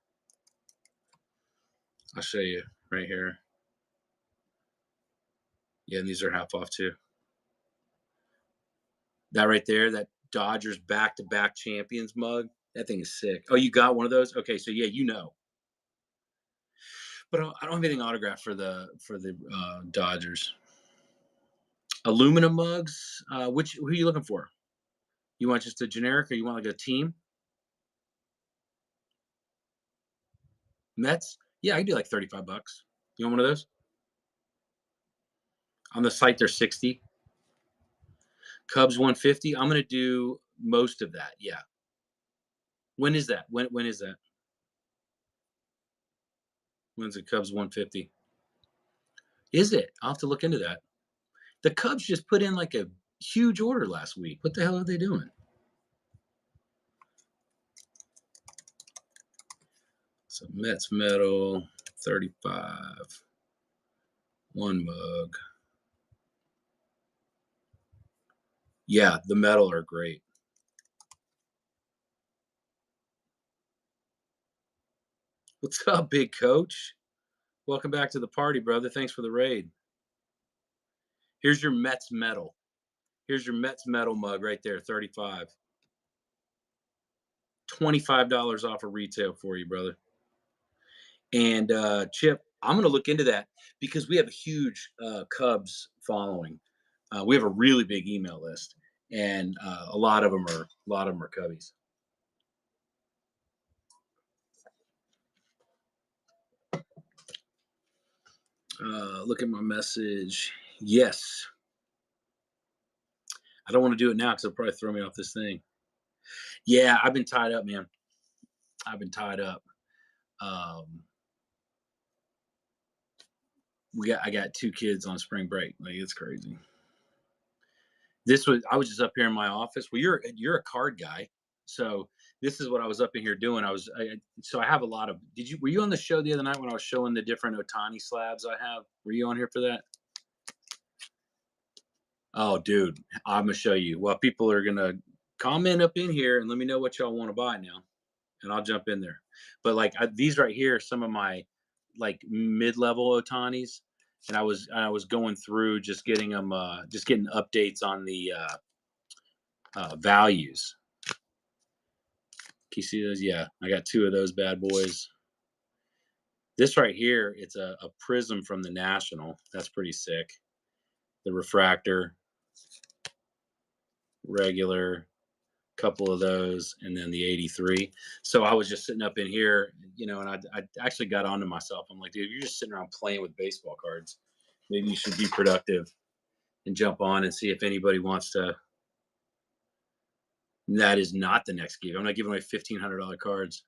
I'll show you right here. Yeah, and these are half off too. That right there, that Dodgers back-to-back champions mug, that thing is sick. Oh, you got one of those? Okay, so yeah, you know. But I don't have anything autographed for the Dodgers. Aluminum mugs. Who are you looking for? You want just a generic, or you want like a team? Mets? Yeah, I can do like $35. You want one of those? On the site, they're 60. Cubs 150. I'm gonna do most of that. Yeah. When is that? When is that? When's the Cubs 150? Is it? I'll have to look into that. The Cubs just put in like a huge order last week. What the hell are they doing? So Mets metal 35. One mug. Yeah, the metal are great. What's up, big coach? Welcome back to the party, brother. Thanks for the raid. Here's your Mets metal. Here's your Mets metal mug right there, 35. $25 off of retail for you, brother. And Chip, I'm going to look into that because we have a huge Cubs following. We have a really big email list, and a lot of them are Cubbies. Look at my message. Yes. I don't want to do it now because it'll probably throw me off this thing. Yeah, I've been tied up, man. I've been tied up. I got 2 kids on spring break. Like, it's crazy. I was just up here in my office. Well, you're a card guy, so this is what I was up in here doing. So I have a lot of. Were you on the show the other night when I was showing the different Otani slabs I have? Were you on here for that? Oh, dude, I'm gonna show you. Well, people are gonna comment up in here and let me know what y'all want to buy now, and I'll jump in there. But like these right here are some of my like mid-level Otanis, and I was going through just getting them, just getting updates on the values. Can you see those? Yeah, I got 2 of those bad boys. This right here, it's a prism from the National. That's pretty sick. The refractor, regular, couple of those, and then the 83. So I was just sitting up in here, and I actually got onto myself. I'm like, dude, you're just sitting around playing with baseball cards. Maybe you should be productive and jump on and see if anybody wants to. That is not the next give. I'm not giving away $1,500 cards.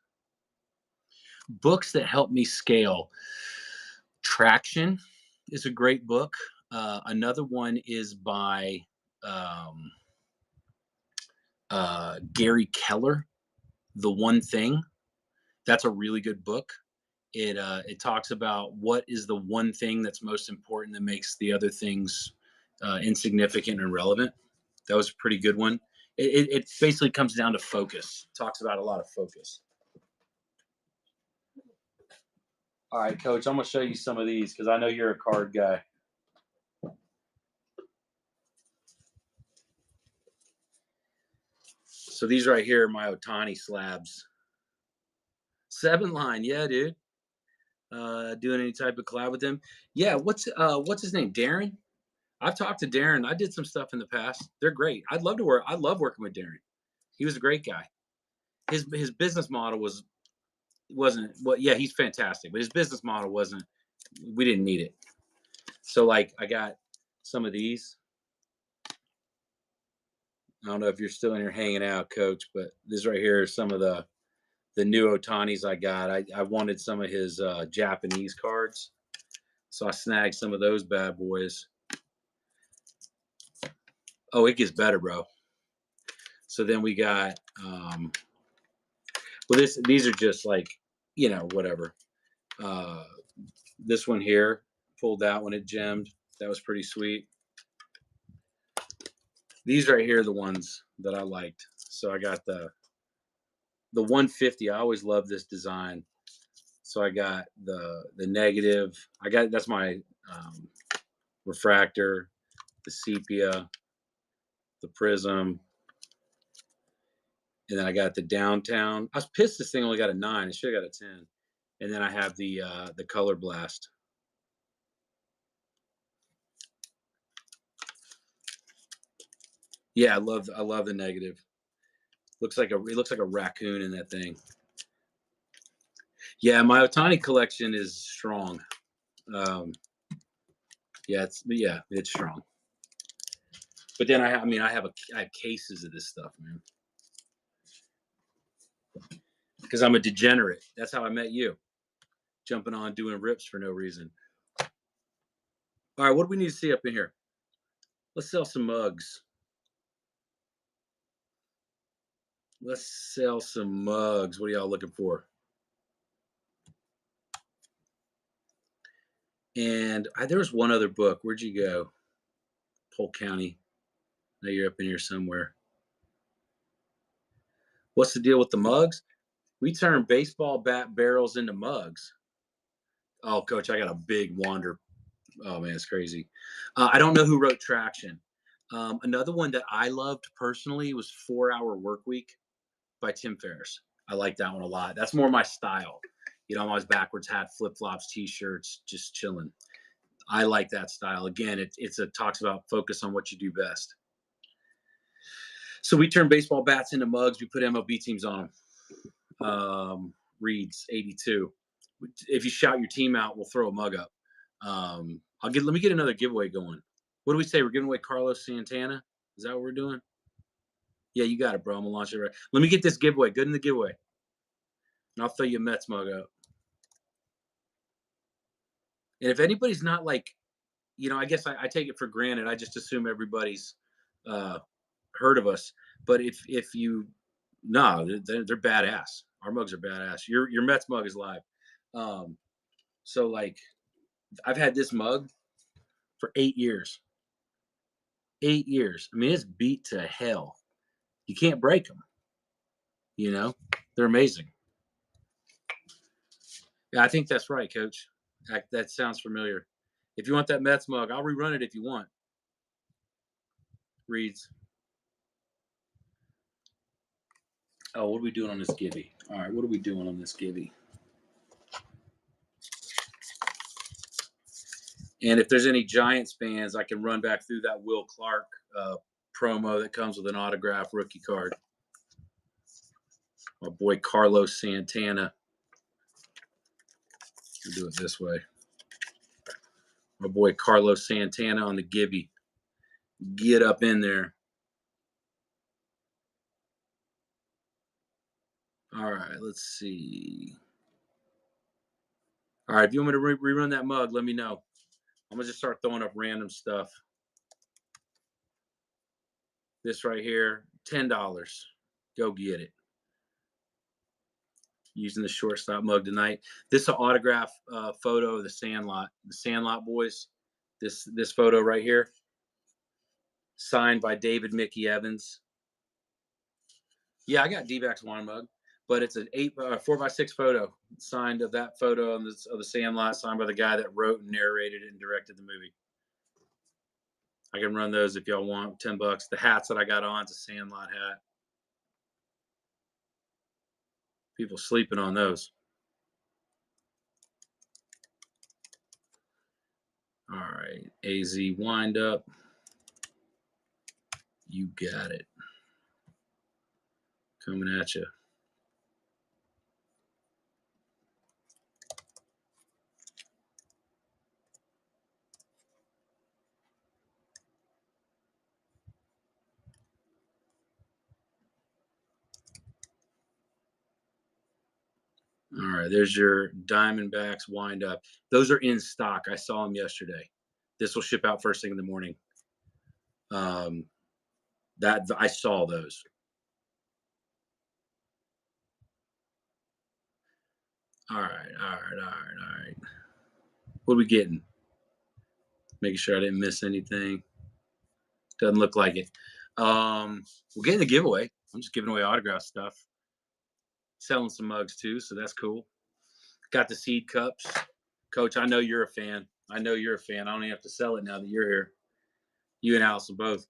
Books that help me scale. Traction is a great book. Another one is by Gary Keller, The One Thing. That's a really good book. It talks about what is the one thing that's most important that makes the other things insignificant and relevant. That was a pretty good one. It basically comes down to focus. It talks about a lot of focus. All right, Coach, I'm going to show you some of these because I know you're a card guy. So these right here are my Otani slabs. 7 line, yeah, dude. Doing any type of collab with him? Yeah. What's his name? Darren. I've talked to Darren. I did some stuff in the past. They're great. I love working with Darren. He was a great guy. His business model wasn't well. Yeah, he's fantastic, but his business model wasn't. We didn't need it. So like, I got some of these. I don't know if you're still in here hanging out, Coach, but this right here is some of the new Otanis I got. I wanted some of his Japanese cards, so I snagged some of those bad boys. Oh, it gets better, bro. So then we got well, these are just like, whatever. Uh, this one here, pulled out when it gemmed. That was pretty sweet. These right here are the ones that I liked. So I got the 150. I always love this design. So I got the negative. That's my refractor, the sepia, the prism, and then I got the downtown. I was pissed this thing only got a 9. It should have got a 10. And then I have the color blast. Yeah, I love the negative. It looks like a raccoon in that thing. Yeah, my Otani collection is strong. Yeah, it's strong. But then I have cases of this stuff, man. Because I'm a degenerate. That's how I met you, jumping on doing rips for no reason. All right, what do we need to see up in here? Let's sell some mugs. Let's sell some mugs. What are y'all looking for? And there was one other book. Where'd you go? Polk County. Now you're up in here somewhere. What's the deal with the mugs? We turn baseball bat barrels into mugs. Oh, Coach, I got a big wander. Oh man, it's crazy. I don't know who wrote Traction. Another one that I loved personally was 4 Hour Work Week by Tim Ferriss. I like that one a lot. That's more my style. I'm always backwards hat, flip flops, t-shirts, just chilling. I like that style. Again, it talks about focus on what you do best. So we turn baseball bats into mugs. We put MLB teams on them. Reeds 82. If you shout your team out, we'll throw a mug up. Let me get another giveaway going. What do we say? We're giving away Carlos Santana. Is that what we're doing? Yeah, you got it, bro. I'm gonna launch it right. Let me get this giveaway. Good in the giveaway. And I'll throw you a Mets mug up. And if anybody's not like, I guess I take it for granted. I just assume everybody's heard of us. But if you, no, they're badass. Our mugs are badass. Your Mets mug is live. So like, I've had this mug for 8 years. 8 years. I mean, it's beat to hell. You can't break them. They're amazing. Yeah, I think that's right, Coach. That sounds familiar. If you want that Mets mug, I'll rerun it if you want. Reads. Oh, what are we doing on this Gibby? All right, what are we doing on this Gibby? And if there's any Giants fans, I can run back through that Will Clark promo that comes with an autograph rookie card. My boy Carlos Santana. We'll do it this way. My boy Carlos Santana on the Gibby. Get up in there. All right, let's see. All right, if you want me to rerun that mug, let me know. I'm going to just start throwing up random stuff. This right here, $10. Go get it. Using the shortstop mug tonight. This is an autograph photo of the Sandlot boys. This photo right here, signed by David Mickey Evans. Yeah, I got D-backs wine mug, but it's an 4x6 photo signed of that photo of the Sandlot, signed by the guy that wrote and narrated it and directed the movie. I can run those if y'all want. $10. The hats that I got on is a Sandlot hat. People sleeping on those. All right, AZ wind up. You got it. Coming at you. All right, there's your Diamondbacks wind up. Those are in stock. I saw them yesterday. This will ship out first thing in the morning. Um, that I saw those. All right, all right, all right, all right. What are we getting? Making sure I didn't miss anything. Doesn't look like it. We're getting a giveaway. I'm just giving away autograph stuff. Selling some mugs too, so that's cool. Got the seed cups. Coach, I know you're a fan. I know you're a fan. I don't even have to sell it now that you're here. You and Allison both.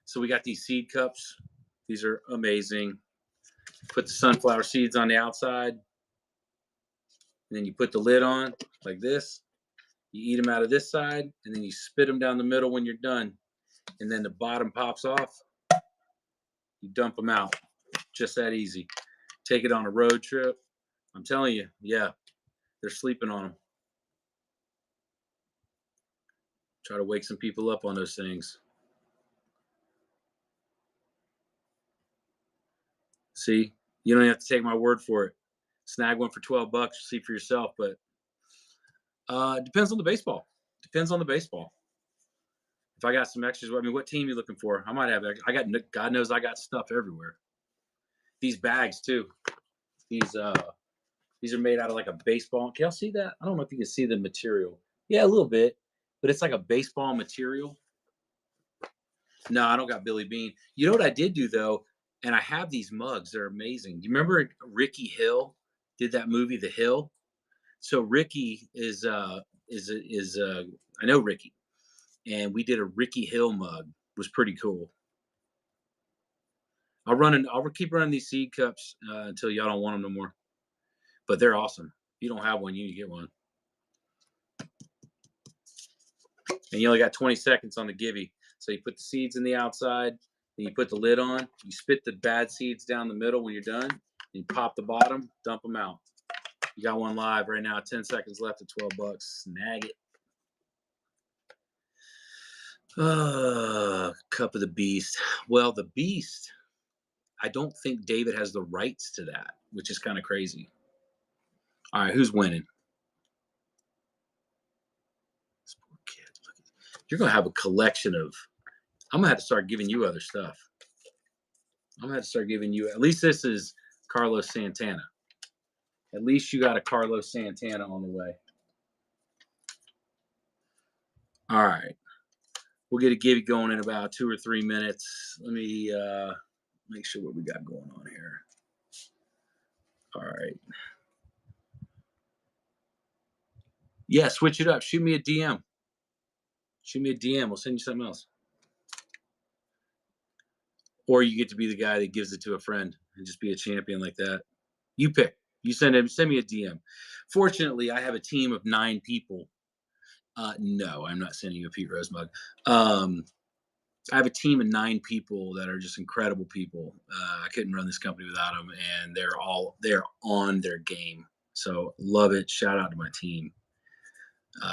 So we got these seed cups. These are amazing. Put the sunflower seeds on the outside. And then you put the lid on like this. You eat them out of this side. And then you spit them down the middle when you're done. And then the bottom pops off. You dump them out. Just that easy. Take it on a road trip. I'm telling you, yeah, they're sleeping on them. Try to wake some people up on those things. See, you don't have to take my word for it. Snag one for $12. See for yourself. But depends on the baseball. Depends on the baseball. If I got some extras, I mean, what team you looking for? I might have. I got. God knows I got stuff everywhere. These bags too. These these are made out of like a baseball. Can y'all see that? I don't know if you can see the material. Yeah, a little bit, but it's like a baseball material. No, I don't got Billy Bean. You know what I did do though, and I have these mugs. They're amazing. You remember Ricky Hill did that movie, The Hill? So Ricky is I know Ricky, and we did a Ricky Hill mug. It was pretty cool. I'll keep running these seed cups until y'all don't want them no more. But they're awesome. If you don't have one, you need to get one. And you only got 20 seconds on the givey. So you put the seeds in the outside, then you put the lid on. You spit the bad seeds down the middle when you're done. You pop the bottom, dump them out. You got one live right now. 10 seconds left at $12. Snag it. Cup of the Beast. Well, the Beast, I don't think David has the rights to that, which is kind of crazy. All right, who's winning? This poor kid. You're going to have a collection of. I'm going to have to start giving you other stuff. I'm going to have to start giving you. At least this is Carlos Santana. At least you got a Carlos Santana on the way. All right. We'll get a give going in about 2 or 3 minutes. Let me make sure what we got going on here. All right. Yeah, switch it up. Shoot me a DM. Shoot me a DM. We'll send you something else. Or you get to be the guy that gives it to a friend and just be a champion like that. You pick. You send me a DM. Fortunately, I have a team of 9 people. No, I'm not sending you a Pete Rose mug. I have a team of 9 people that are just incredible people. I couldn't run this company without them, and they're on their game. So love it. Shout out to my team.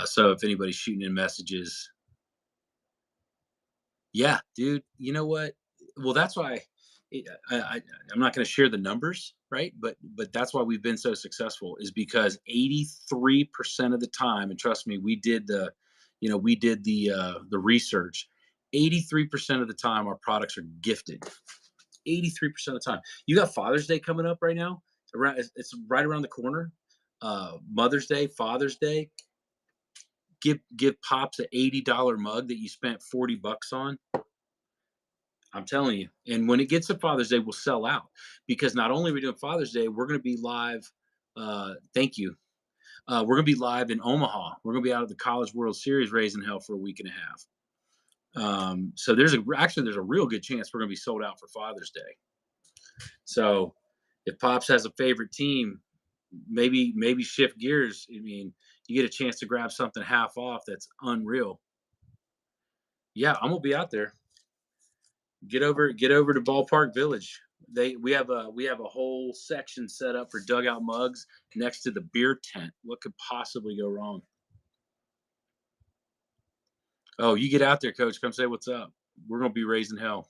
So if anybody's shooting in messages, yeah, dude, you know what? Well, that's why I'm not going to share the numbers, right? But that's why we've been so successful is because 83% of the time, and trust me, we did the research. 83% of the time, our products are gifted. 83% of the time. You got Father's Day coming up right now. It's right around the corner. Mother's Day, Father's Day. Give pops an $80 mug that you spent $40 on. I'm telling you. And when it gets to Father's Day, we'll sell out because not only are we doing Father's Day, we're going to be live. Thank you. We're going to be live in Omaha. We're going to be out of the College World Series raising hell for a week and a half. So there's a real good chance we're going to be sold out for Father's Day. So if Pops has a favorite team, maybe shift gears. I mean, you get a chance to grab something half off. That's unreal. Yeah, I'm gonna be out there. Get over to Ballpark Village. We have a whole section set up for dugout mugs next to the beer tent. What could possibly go wrong? Oh, you get out there, Coach. Come say what's up. We're gonna be raising hell.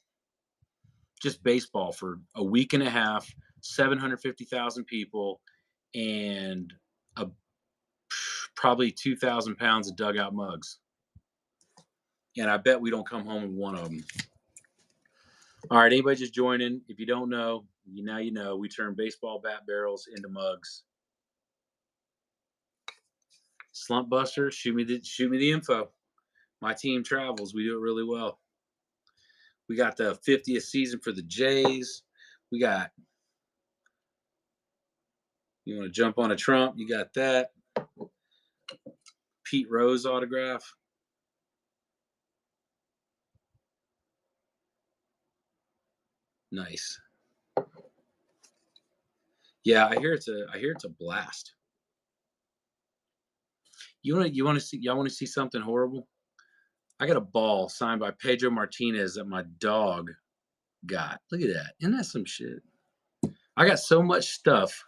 Just baseball for a week and a half, 750,000 people. and a, probably 2,000 pounds of dugout mugs. And I bet we don't come home with one of them. All right, anybody just joining? If you don't know, now you know. We turn baseball bat barrels into mugs. Slump Buster, shoot me the info. My team travels. We do it really well. We got the 50th season for the Jays. We got, you want to jump on a Trump? You got that. Pete Rose autograph. Nice. Yeah, I hear it's a blast. Y'all want to see something horrible? I got a ball signed by Pedro Martinez that my dog got. Look at that. Isn't that some shit? I got so much stuff.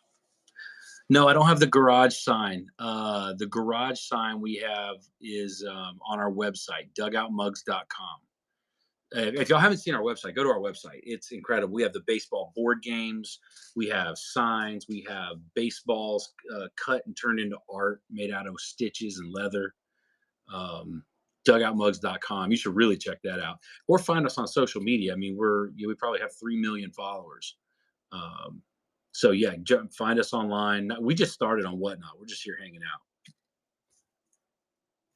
No, I don't have the garage sign. The garage sign we have is on our website, dugoutmugs.com. If y'all haven't seen our website, go to our website. It's incredible. We have the baseball board games. We have signs. We have baseballs cut and turned into art made out of stitches and leather. Dugoutmugs.com. You should really check that out. Or find us on social media. I mean, we probably have 3 million followers. So yeah, find us online. We just started on Whatnot. We're just here hanging out.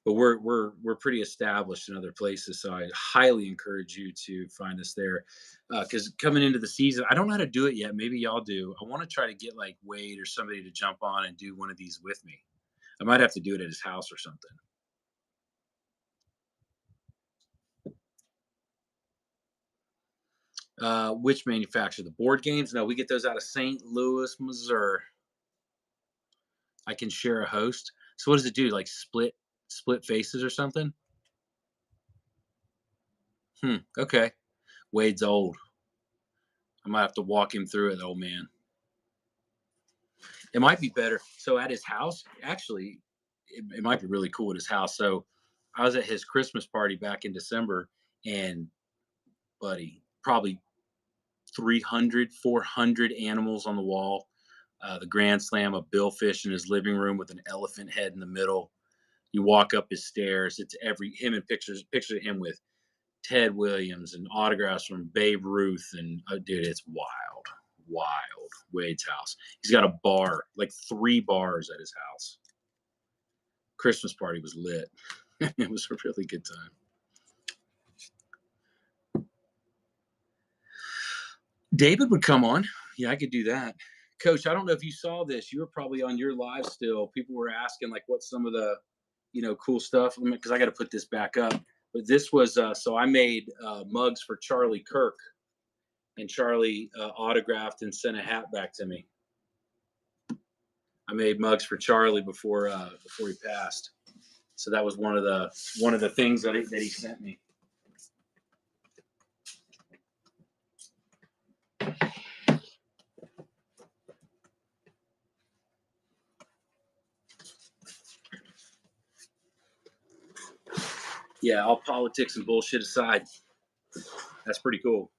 But we're pretty established in other places, so I highly encourage you to find us there. Because coming into the season, I don't know how to do it yet. Maybe y'all do. I want to try to get like Wade or somebody to jump on and do one of these with me. I might have to do it at his house or something. Which manufacturer? The board games? No, we get those out of St. Louis, Missouri. I can share a host. So what does it do? Like split faces or something? Okay. Wade's old. I might have to walk him through it, old man. It might be better. So at his house, actually, it might be really cool at his house. So I was at his Christmas party back in December, and buddy, probably 300, 400 animals on the wall. The Grand Slam, a billfish in his living room with an elephant head in the middle. You walk up his stairs. It's him and pictures of him with Ted Williams and autographs from Babe Ruth. And dude, it's wild. Wade's house. He's got a bar, like 3 bars at his house. Christmas party was lit. It was a really good time. David would come on. Yeah, I could do that. Coach, I don't know if you saw this. You were probably on your live still. People were asking like what's some of the, cool stuff. Because I got to put this back up. But this was so I made mugs for Charlie Kirk, and Charlie autographed and sent a hat back to me. I made mugs for Charlie before he passed. So that was one of the things that he sent me. Yeah, all politics and bullshit aside, that's pretty cool.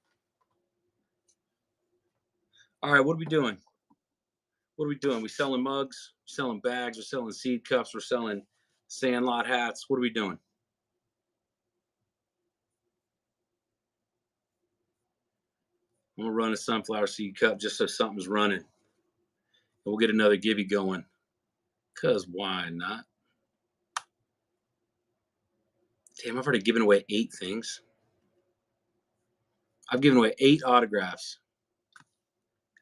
All right, what are we doing? We selling mugs, we're selling bags, we're selling seed cups, we're selling Sandlot hats. What are we doing? I'm gonna run a sunflower seed cup just so something's running. And we'll get another gibby going. Cause why not? Damn, I've already given away 8 things. I've given away 8 autographs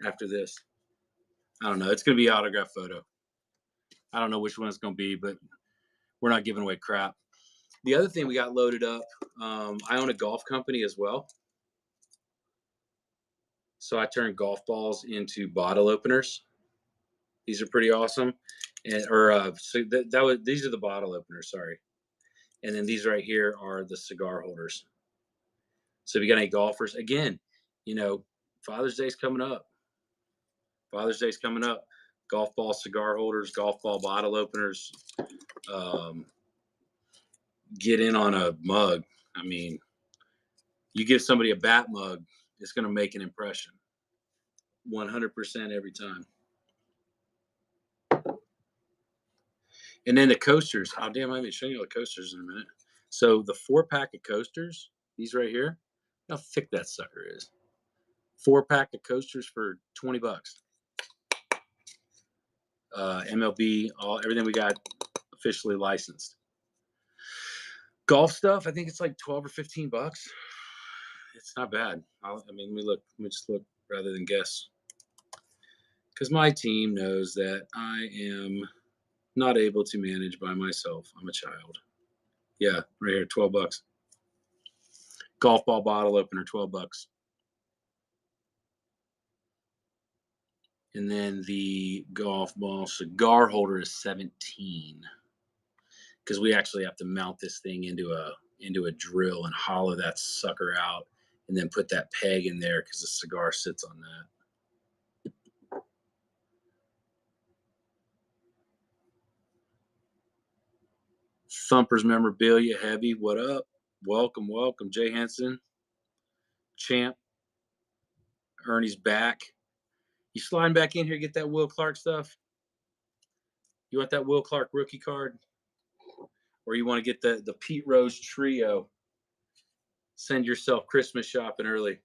after this. I don't know. It's gonna be an autograph photo. I don't know which one it's gonna be, but we're not giving away crap. The other thing we got loaded up, I own a golf company as well. So I turn golf balls into bottle openers. These are pretty awesome. And these are the bottle openers, sorry. And then these right here are the cigar holders. So if you got any golfers, again, Father's Day's coming up. Golf ball cigar holders, golf ball bottle openers. Get in on a mug. I mean, you give somebody a bat mug, it's going to make an impression. 100% every time. And then the coasters. Oh, damn, I haven't shown you all the coasters in a minute. So the 4-pack of coasters, these right here, how thick that sucker is. 4-pack of coasters for 20 bucks. MLB, everything we got officially licensed. Golf stuff, I think it's like 12 or 15 bucks. It's not bad. Let me just look rather than guess. Because my team knows that I am not able to manage by myself. I'm a child. Yeah, right here, 12 bucks. Golf ball bottle opener, 12 bucks. And then the golf ball cigar holder is 17. Because we actually have to mount this thing into a drill and hollow that sucker out and then put that peg in there because the cigar sits on that. Thumpers memorabilia heavy. What up? Welcome, welcome. Jay Henson, champ. Ernie's back. You sliding back in here, get that Will Clark stuff? You want that Will Clark rookie card? Or you want to get the Pete Rose trio? Send yourself Christmas shopping early.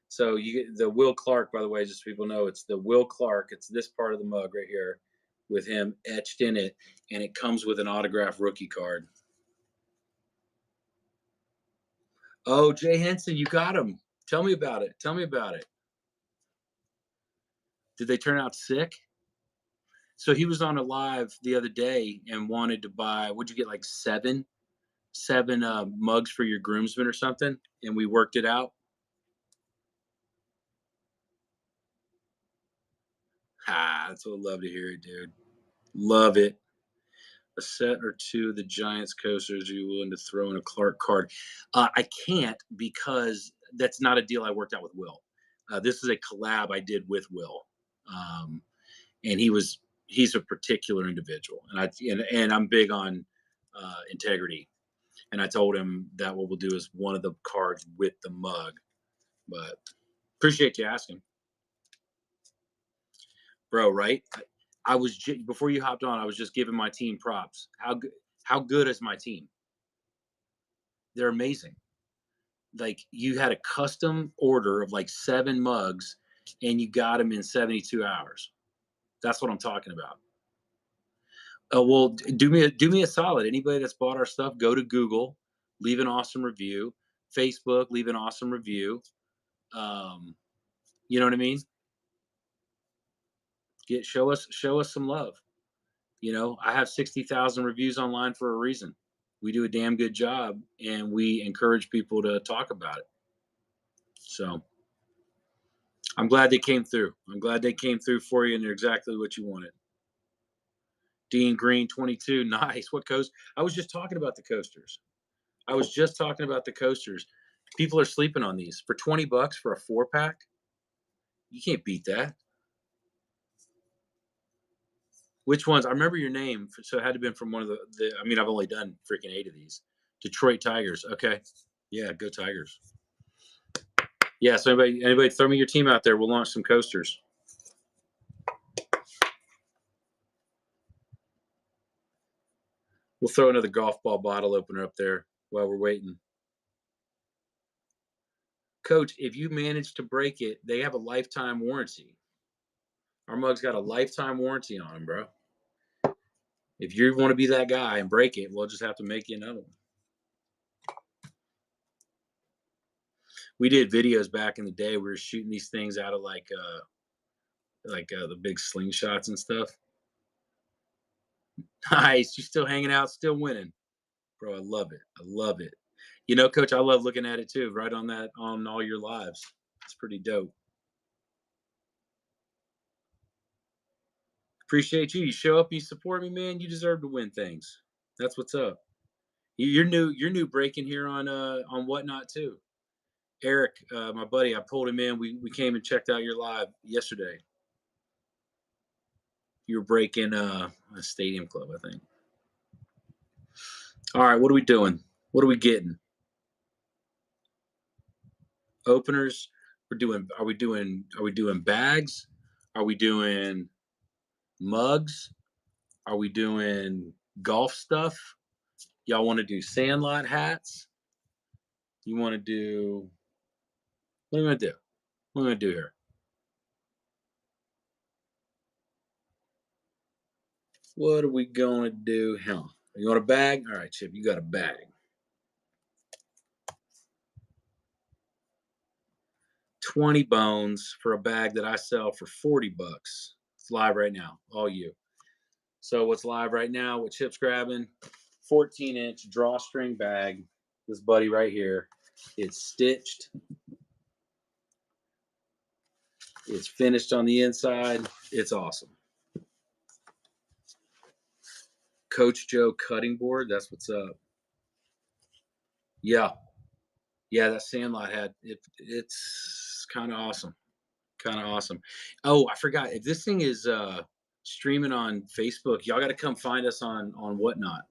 So you get the Will Clark, by the way, just so people know, it's the Will Clark. It's this part of the mug right here with him etched in it, and it comes with an autographed rookie card. Oh, Jay Henson, you got him. Tell me about it. Tell me about it. Did they turn out sick? So he was on a live the other day and wanted to buy, what'd you get, like seven mugs for your groomsmen or something? And we worked it out. That's what I love to hear it, dude. Love it. A set or two of the Giants coasters. Are you willing to throw in a Clark card? I can't because that's not a deal I worked out with Will. This is a collab I did with Will, and he's a particular individual, and I'm big on integrity. And I told him that what we'll do is one of the cards with the mug. But appreciate you asking, bro. Right? I was before you hopped on. I was just giving my team props. How good is my team? They're amazing. Like you had a custom order of like 7 mugs, and you got them in 72 hours. That's what I'm talking about. Well, do me a solid. Anybody that's bought our stuff, go to Google, leave an awesome review. Facebook, leave an awesome review. You know what I mean? Show us some love. You know, I have 60,000 reviews online for a reason. We do a damn good job, and we encourage people to talk about it. So I'm glad they came through. I'm glad they came through for you, and they're exactly what you wanted. Dean Green, 22, nice. What coast? I was just talking about the coasters. People are sleeping on these for 20 bucks for a 4-pack. You can't beat that. Which ones? I remember your name, so it had to have been from one of the. I mean, I've only done freaking 8 of these. Detroit Tigers. Okay, yeah, go Tigers. Yeah. So anybody, throw me your team out there. We'll launch some coasters. We'll throw another golf ball bottle opener up there while we're waiting. Coach, if you manage to break it, they have a lifetime warranty. Our mug's got a lifetime warranty on them, bro. If you want to be that guy and break it, we'll just have to make you another one. We did videos back in the day. We were shooting these things out of like the big slingshots and stuff. Nice. You still hanging out, still winning. Bro, I love it. I love it. You know, Coach, I love looking at it too, right on all your lives. It's pretty dope. Appreciate you. You show up, you support me, man. You deserve to win things. That's what's up. You're new breaking here on Whatnot too. Eric, my buddy, I pulled him in. We came and checked out your live yesterday. You were breaking a stadium club, I think. All right, what are we doing? What are we getting? Openers. Are we doing bags? Are we doing mugs? Are we doing golf stuff? Y'all want to do sandlot hats? You want to do, what are we going to do? What are we going to do here? What are we going to do? Hell, you want a bag? All right, Chip, you got a bag. 20 bones for a bag that I sell for 40 bucks. It's live right now, all you. So what's live right now, what Chip's grabbing, 14-inch drawstring bag, this buddy right here. It's stitched. It's finished on the inside. It's awesome. Coach Joe cutting board, that's what's up. Yeah. Yeah, that Sandlot hat, it's kind of awesome. Kind of awesome. Oh, I forgot. If this thing is streaming on Facebook, y'all got to come find us on Whatnot.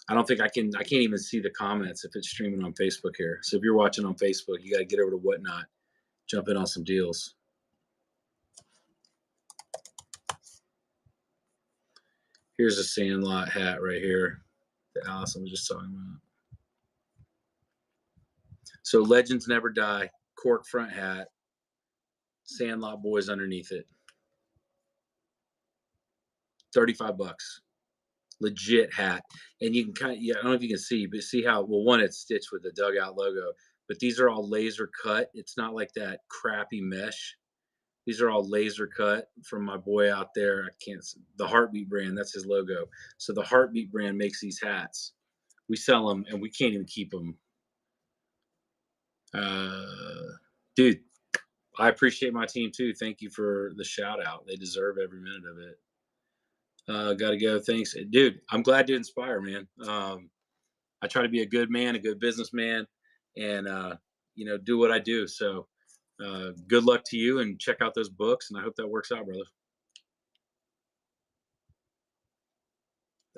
I don't think I can't even see the comments if it's streaming on Facebook here. So if you're watching on Facebook, you got to get over to Whatnot, jump in on some deals. Here's a Sandlot hat right here that Allison was just talking about. So Legends Never Die, cork front hat, Sandlot boys underneath it. 35 bucks. Legit hat. And you can kind of, yeah, I don't know if you can see, but see how, well, one, it's stitched with the Dugout logo, but these are all laser cut. It's not like that crappy mesh. These are all laser cut from my boy out there. I can't, the Heartbeat brand, that's his logo. So the Heartbeat brand makes these hats. We sell them and we can't even keep them. Dude, I appreciate my team too. Thank you for the shout out. They deserve every minute of it. Gotta go. Thanks, dude. I'm glad to inspire, man. I try to be a good man, a good businessman, and do what I do. So, good luck to you, and check out those books. And I hope that works out, brother.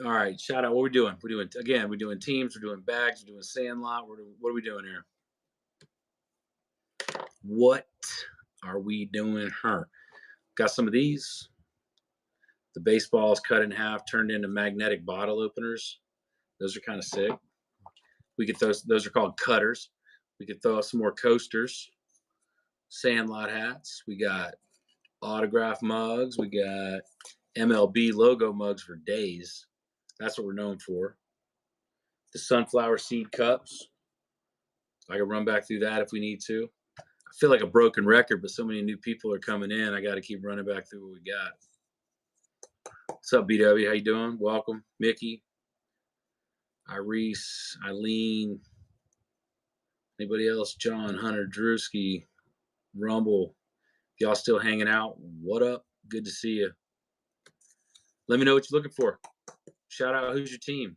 All right, shout out. What we're doing? We're doing again. We're doing teams. We're doing bags. We're doing Sandlot. What are we doing here? What are we doing? Her got some of these. The baseball is cut in half, turned into magnetic bottle openers. Those are kind of sick. We could throw, those are called cutters. We could throw some more coasters, Sandlot hats. We got autograph mugs. We got MLB logo mugs for days. That's what we're known for. The sunflower seed cups. I can run back through that if we need to. I feel like a broken record, but so many new people are coming in. I got to keep running back through what we got. What's up, BW? How you doing? Welcome, Mickey, Iris, Eileen. Anybody else? John, Hunter, Drewski, Rumble. If y'all still hanging out, what up? Good to see you. Let me know what you're looking for. Shout out, who's your team?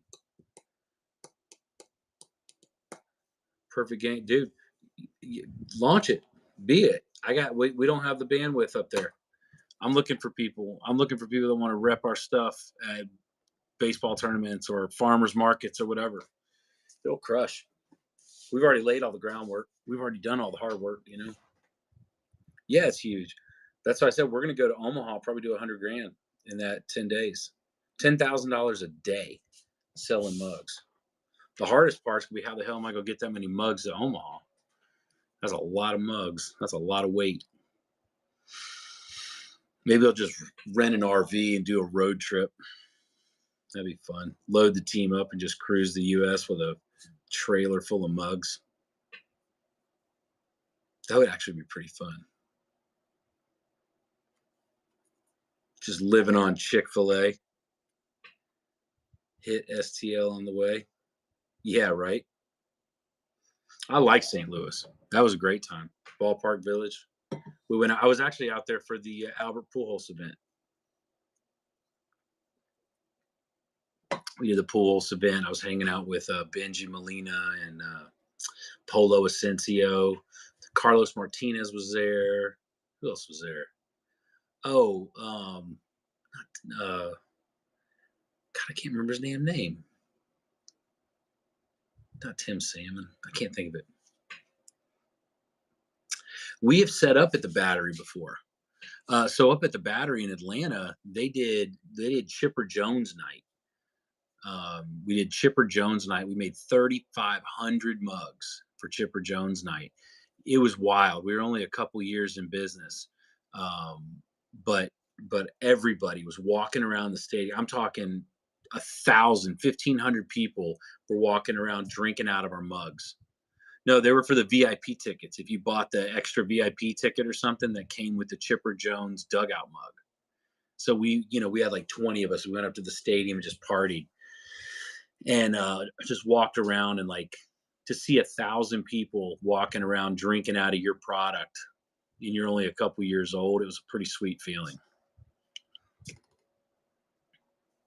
Perfect game. Dude, launch it. Be it. We don't have the bandwidth up there. I'm looking for people. I'm looking for people that want to rep our stuff at baseball tournaments or farmers markets or whatever. They'll crush. We've already laid all the groundwork. We've already done all the hard work, Yeah, it's huge. That's why I said we're going to go to Omaha, probably do $100,000 in that 10 days. $10,000 a day selling mugs. The hardest part is going to be how the hell am I going to get that many mugs to Omaha? That's a lot of mugs. That's a lot of weight. Maybe I'll just rent an RV and do a road trip. That'd be fun. Load the team up and just cruise the U.S. with a trailer full of mugs. That would actually be pretty fun. Just living on Chick-fil-A. Hit STL on the way. Yeah, right. I like St. Louis. That was a great time. Ballpark Village. We went. I was actually out there for the Albert Pujols event. We did the Pujols event. I was hanging out with Benji Molina and Polo Asensio. Carlos Martinez was there. Who else was there? Oh, God, I can't remember his damn name. Not Tim Salmon. I can't think of it. We have set up at the Battery before. So up at the Battery in Atlanta, they did Chipper Jones night. We did Chipper Jones night. We made 3,500 mugs for Chipper Jones night. It was wild. We were only a couple years in business, um, but but everybody was walking around the stadium. I'm talking 1,000, 1,500 people were walking around drinking out of our mugs. No, they were for the VIP tickets. If you bought the extra VIP ticket or something that came with the Chipper Jones dugout mug. So we had like 20 of us. We went up to the stadium and just partied and just walked around and like to see 1,000 people walking around drinking out of your product and you're only a couple years old. It was a pretty sweet feeling.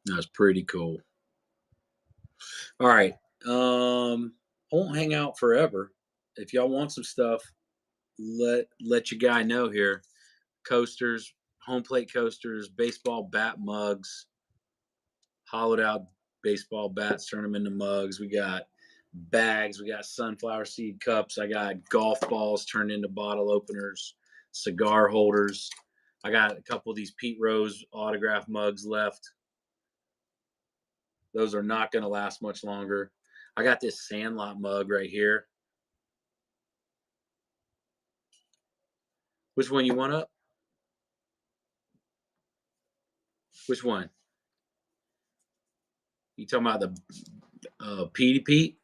That was pretty cool. All right. I won't hang out forever. If y'all want some stuff, let your guy know here. Coasters, home plate coasters, baseball bat mugs, hollowed out baseball bats, turn them into mugs. We got bags, we got sunflower seed cups. I got golf balls turned into bottle openers, cigar holders. I got a couple of these Pete Rose autograph mugs left. Those are not going to last much longer. I got this Sandlot mug right here. Which one you want up? Which one? You talking about the Petey Pete?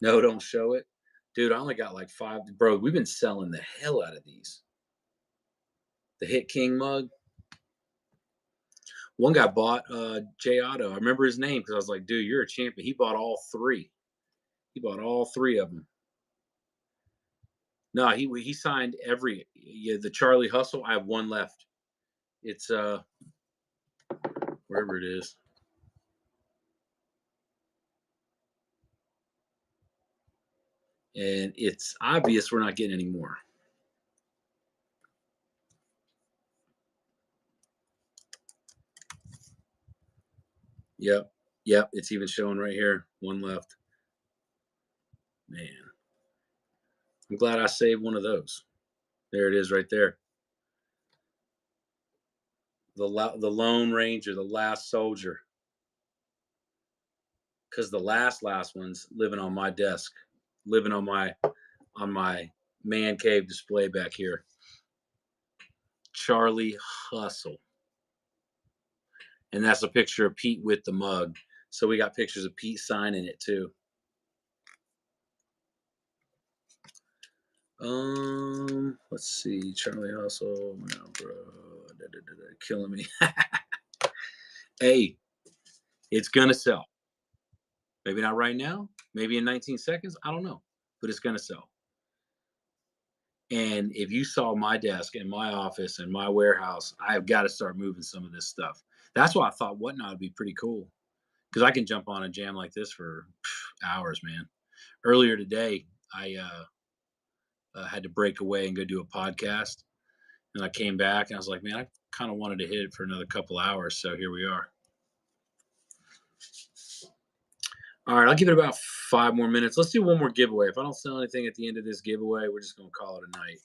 No, don't show it. Dude, I only got like 5. Bro, we've been selling the hell out of these. The Hit King mug. One guy bought Jay Otto. I remember his name because I was like, dude, you're a champion. He bought all 3. He bought all 3 of them. No, he signed every the Charlie Hustle. I have one left. It's wherever it is. And it's obvious we're not getting any more. Yep. Yep. It's even showing right here. One left. Man. I'm glad I saved one of those. There it is right there. The Lone Ranger, the last soldier. Because the last one's living on my desk, living on my man cave display back here. Charlie Hustle. And that's a picture of Pete with the mug. So we got pictures of Pete signing it too. Let's see. Charlie Hustle. No, bro. Killing me. Hey, it's gonna sell. Maybe not right now. Maybe in 19 seconds. I don't know. But it's gonna sell. And if you saw my desk and my office and my warehouse, I have got to start moving some of this stuff. That's why I thought Whatnot would be pretty cool because I can jump on a jam like this for hours, man. Earlier today, I had to break away and go do a podcast, and I came back and I was like, man, I kind of wanted to hit it for another couple hours, so here we are. All right, I'll give it about 5 more minutes. Let's do one more giveaway. If I don't sell anything at the end of this giveaway, we're just gonna call it a night.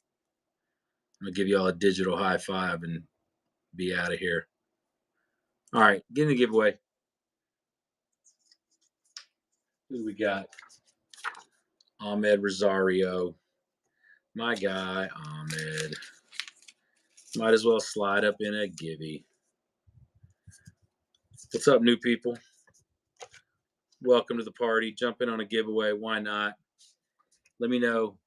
I'm gonna give you all a digital high five and be out of here. All right, get in the giveaway. Who do we got? Ahmed Rosario. My guy, Ahmed. Might as well slide up in a givey. What's up, new people? Welcome to the party. Jump in on a giveaway. Why not? Let me know.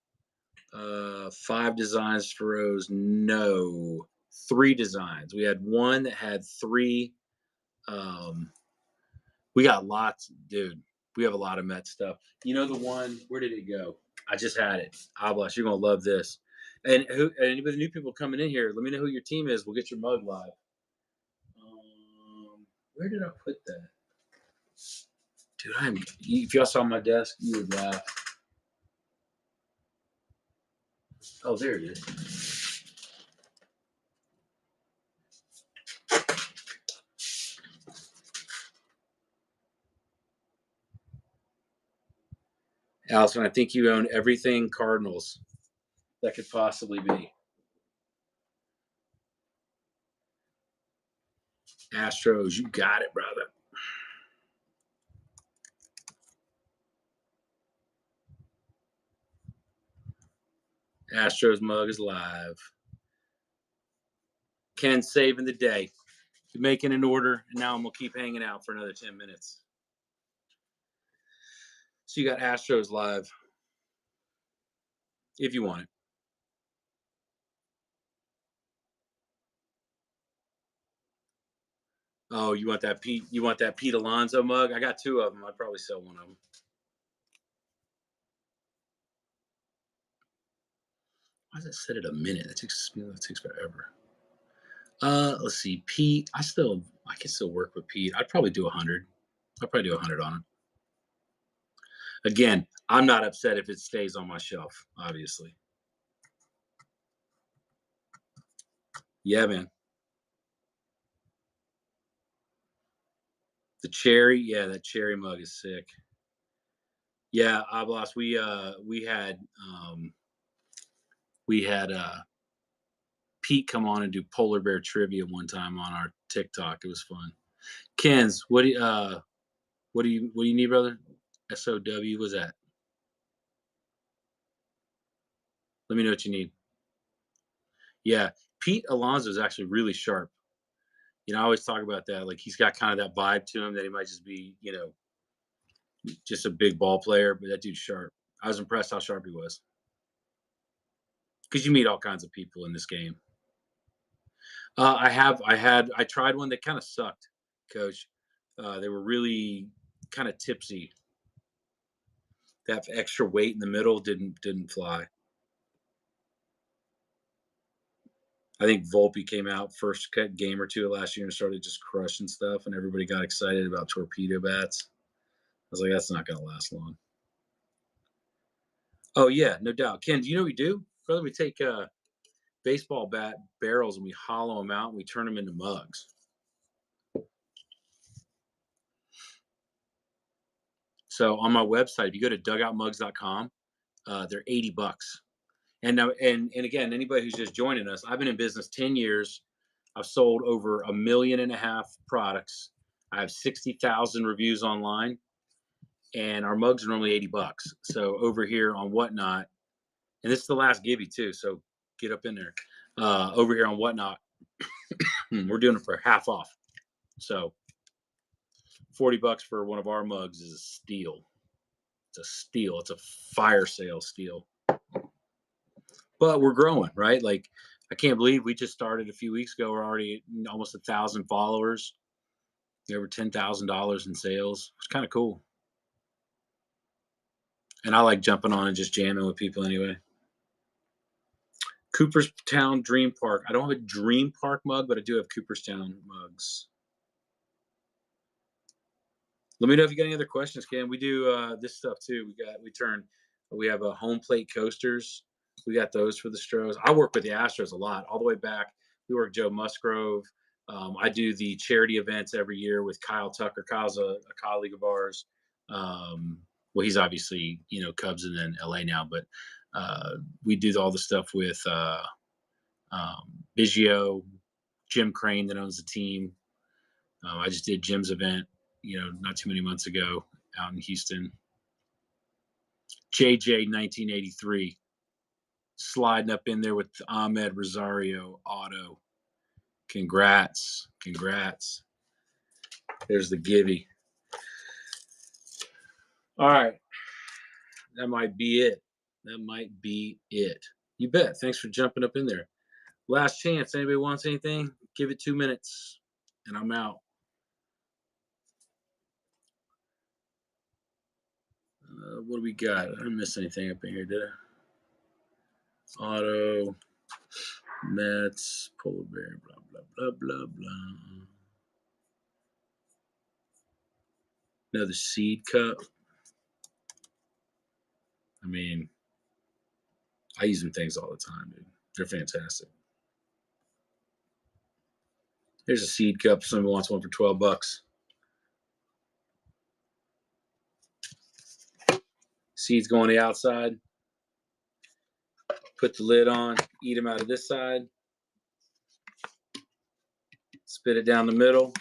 5 designs for Rose. No. 3 designs. We had one that had 3. We got lots, dude. We have a lot of Met stuff. You know the one, where did it go? I just had it. Ablash, you're going to love this. And anybody new people coming in here, let me know who your team is. We'll get your mug live. Where did I put that? Dude, if y'all saw my desk, you would laugh. Oh, there it is. Allison, I think you own everything Cardinals that could possibly be. Astros, you got it, brother. Astros mug is live. Ken saving the day. You're making an order, and now I'm going to keep hanging out for another 10 minutes. So you got Astros live, if you want it. Oh, you want that Pete? You want that Pete Alonso mug? I got 2 of them. I'd probably sell one of them. Why does it set it a minute? That takes forever. Let's see, Pete. I can still work with Pete. I'd probably do 100. I'll probably do 100 on it. Again, I'm not upset if it stays on my shelf. Obviously. Yeah, man. The cherry, yeah, that cherry mug is sick. Yeah, Oblas, we had Pete come on and do polar bear trivia one time on our TikTok. It was fun. Ken's, what do you need, brother? SOW, what's that? Let me know what you need. Yeah, Pete Alonso is actually really sharp. You know, I always talk about that. Like he's got kind of that vibe to him that he might just be, just a big ball player, but that dude's sharp. I was impressed how sharp he was. Because you meet all kinds of people in this game. I tried one that kind of sucked, Coach. They were really kind of tipsy. That extra weight in the middle didn't fly. I think Volpe came out first game or 2 last year and started just crushing stuff, and everybody got excited about torpedo bats. I was like, that's not going to last long. Oh yeah, no doubt. Ken, do you know what we do, brother? We take baseball bat barrels and we hollow them out and we turn them into mugs. So on my website, if you go to dugoutmugs.com, they're $80. And now, and again, anybody who's just joining us, I've been in business 10 years. I've sold over 1.5 million products. I have 60,000 reviews online, and our mugs are normally $80. So over here on Whatnot, and this is the last Gibby too. So get up in there. Over here on Whatnot, we're doing it for half off. So $40 for one of our mugs is a steal. It's a steal. It's a fire sale steal. But we're growing, right? Like, I can't believe we just started a few weeks ago. We're already almost 1,000 followers, over $10,000 in sales. It's kind of cool. And I like jumping on and just jamming with people anyway. Cooperstown Dream Park. I don't have a Dream Park mug, but I do have Cooperstown mugs. Let me know if you got any other questions, Cam. We do this stuff too. We have a home plate coasters. We got those for the Stros. I work with the Astros a lot, all the way back. We work Joe Musgrove. I do the charity events every year with Kyle Tucker. Kyle's a colleague of ours. Well, he's obviously, Cubs and then LA now, but we do all the stuff with Biggio, Jim Crane that owns the team. I just did Jim's event, not too many months ago out in Houston. JJ 1983 sliding up in there with Ahmed Rosario auto. Congrats. There's the Gibby. All right. That might be it. You bet. Thanks for jumping up in there. Last chance. Anybody wants anything? Give it 2 minutes and I'm out. What do we got? I didn't miss anything up in here, did I? Auto, Mets, Polar Bear, blah, blah, blah, blah, blah. Another seed cup. I mean, I use them things all the time, dude. They're fantastic. Here's a seed cup. Somebody wants one for $12. Seeds go on the outside. Put the lid on. Eat them out of this side. Spit it down the middle.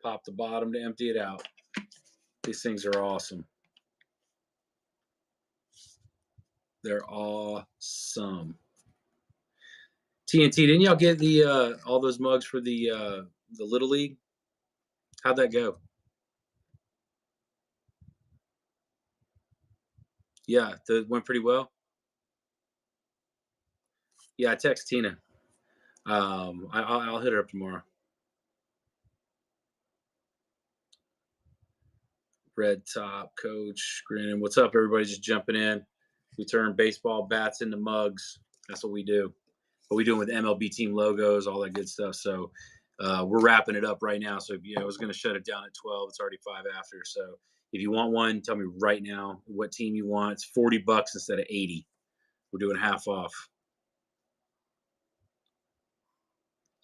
Pop the bottom to empty it out. These things are awesome. They're awesome. TNT, didn't y'all get the all those mugs for the Little League? How'd that go? Yeah, that went pretty well. Yeah, I text Tina. I'll hit her up tomorrow. Red top coach grinning. What's up, everybody? Just jumping in. We turn baseball bats into mugs. That's what we do. But we do it with MLB team logos, all that good stuff. So we're wrapping it up right now. So I was going to shut it down at 12. It's already 5 after. So if you want one, tell me right now what team you want. It's $40 instead of 80. We're doing half off.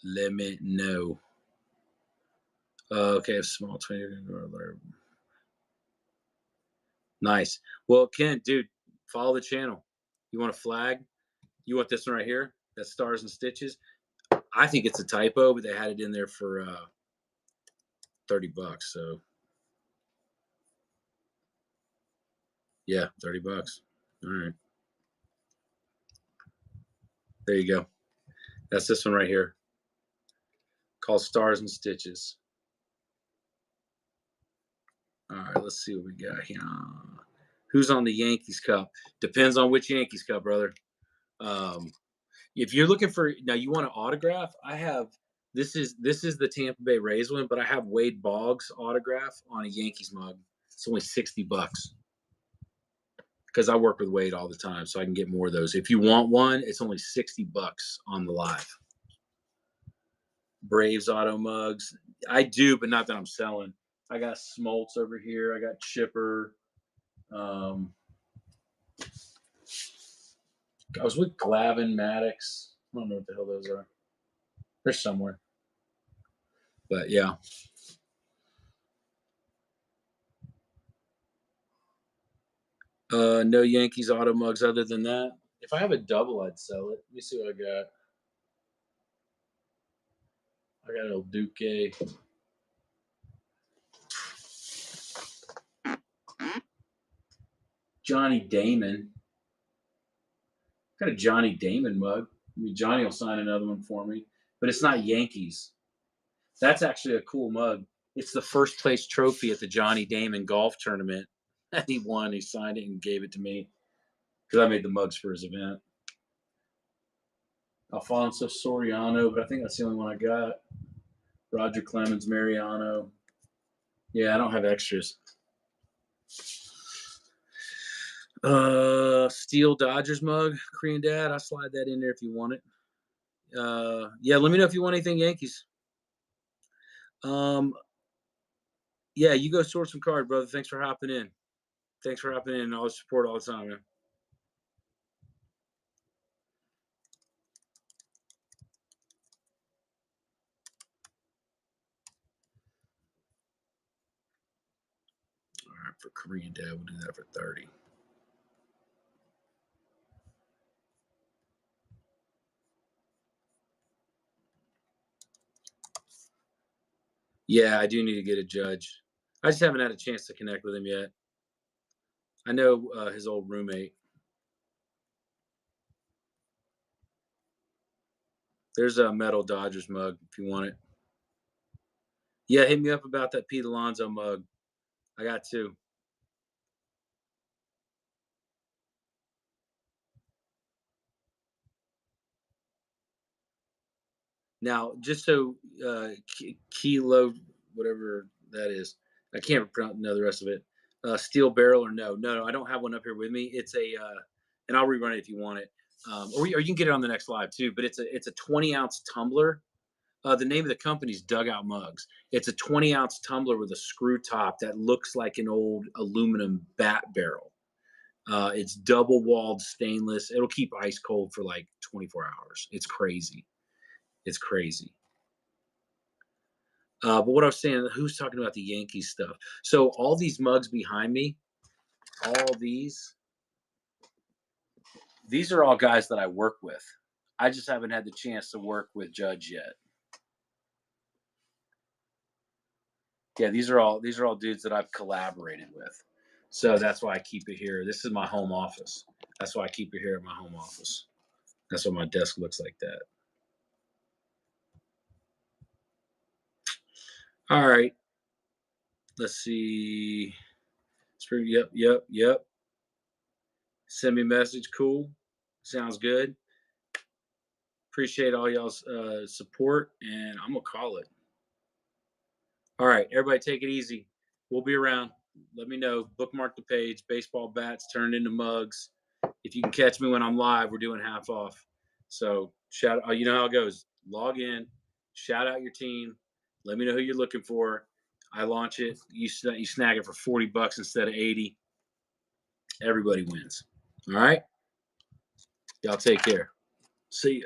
Let me know. Okay, a small 20. Nice. Well, Ken, dude, follow the channel. You want a flag? You want this one right here? That's Stars and Stitches. I think it's a typo, but they had it in there for $30. So yeah, $30. All right. There you go. That's this one right here. Called Stars and Stitches. All right, let's see what we got here. Who's on the Yankees Cup? Depends on which Yankees Cup, brother. If you're looking for now, you want an autograph. I have this is the Tampa Bay Rays one, but I have Wade Boggs autograph on a Yankees mug. It's only $60 because I work with Wade all the time, so I can get more of those. If you want one, it's only $60 on the live. Braves auto mugs. I do, but not that I'm selling. I got Smoltz over here. I got Chipper. I was with Glavin Maddox. I don't know what the hell those are. They're somewhere. But yeah. No Yankees auto mugs other than that. If I have a double, I'd sell it. Let me see what I got. I got El Duque. Johnny Damon. Got a Johnny Damon mug. I mean, Johnny will sign another one for me, but it's not Yankees. That's actually a cool mug. It's the first place trophy at the Johnny Damon golf tournament that he won. He signed it and gave it to me because I made the mugs for his event. Alfonso Soriano, but I think that's the only one I got. Roger Clemens, Mariano. Yeah, I don't have extras. Steel Dodgers mug, Korean Dad. I'll slide that in there if you want it. Yeah, let me know if you want anything Yankees. Yeah, you go sort some cards, brother. Thanks for hopping in. Thanks for hopping in and all the support all the time, man. All right, for Korean Dad, we'll do that for 30. Yeah, I do need to get a judge. I just haven't had a chance to connect with him yet. I know his old roommate. There's a metal Dodgers mug if you want it. Yeah, hit me up about that Pete Alonso mug. I got two. Now, just so kilo, whatever that is, I can't know the rest of it. Steel barrel or no? No, I don't have one up here with me. It's a, and I'll rerun it if you want it, or you can get it on the next live too. But it's a 20-ounce tumbler. The name of the company is Dugout Mugs. It's a 20-ounce tumbler with a screw top that looks like an old aluminum bat barrel. It's double-walled stainless. It'll keep ice cold for like 24 hours. It's crazy. It's crazy. But what I was saying, who's talking about the Yankees stuff? So all these mugs behind me, all these are all guys that I work with. I just haven't had the chance to work with Judge yet. Yeah, these are all dudes that I've collaborated with. So that's why I keep it here. This is my home office. That's why I keep it here at my home office. That's why my desk looks like that. All right. Let's see. Yep, yep, yep. Send me a message. Cool. Sounds good. Appreciate all y'all's support, and I'm gonna call it. All right, everybody, take it easy. We'll be around. Let me know. Bookmark the page. Baseball bats turned into mugs. If you can catch me when I'm live, we're doing half off. So shout out. You know how it goes. Log in. Shout out your team. Let me know who you're looking for. I launch it. You snag it for $40 instead of 80. Everybody wins. All right. Y'all take care. See ya.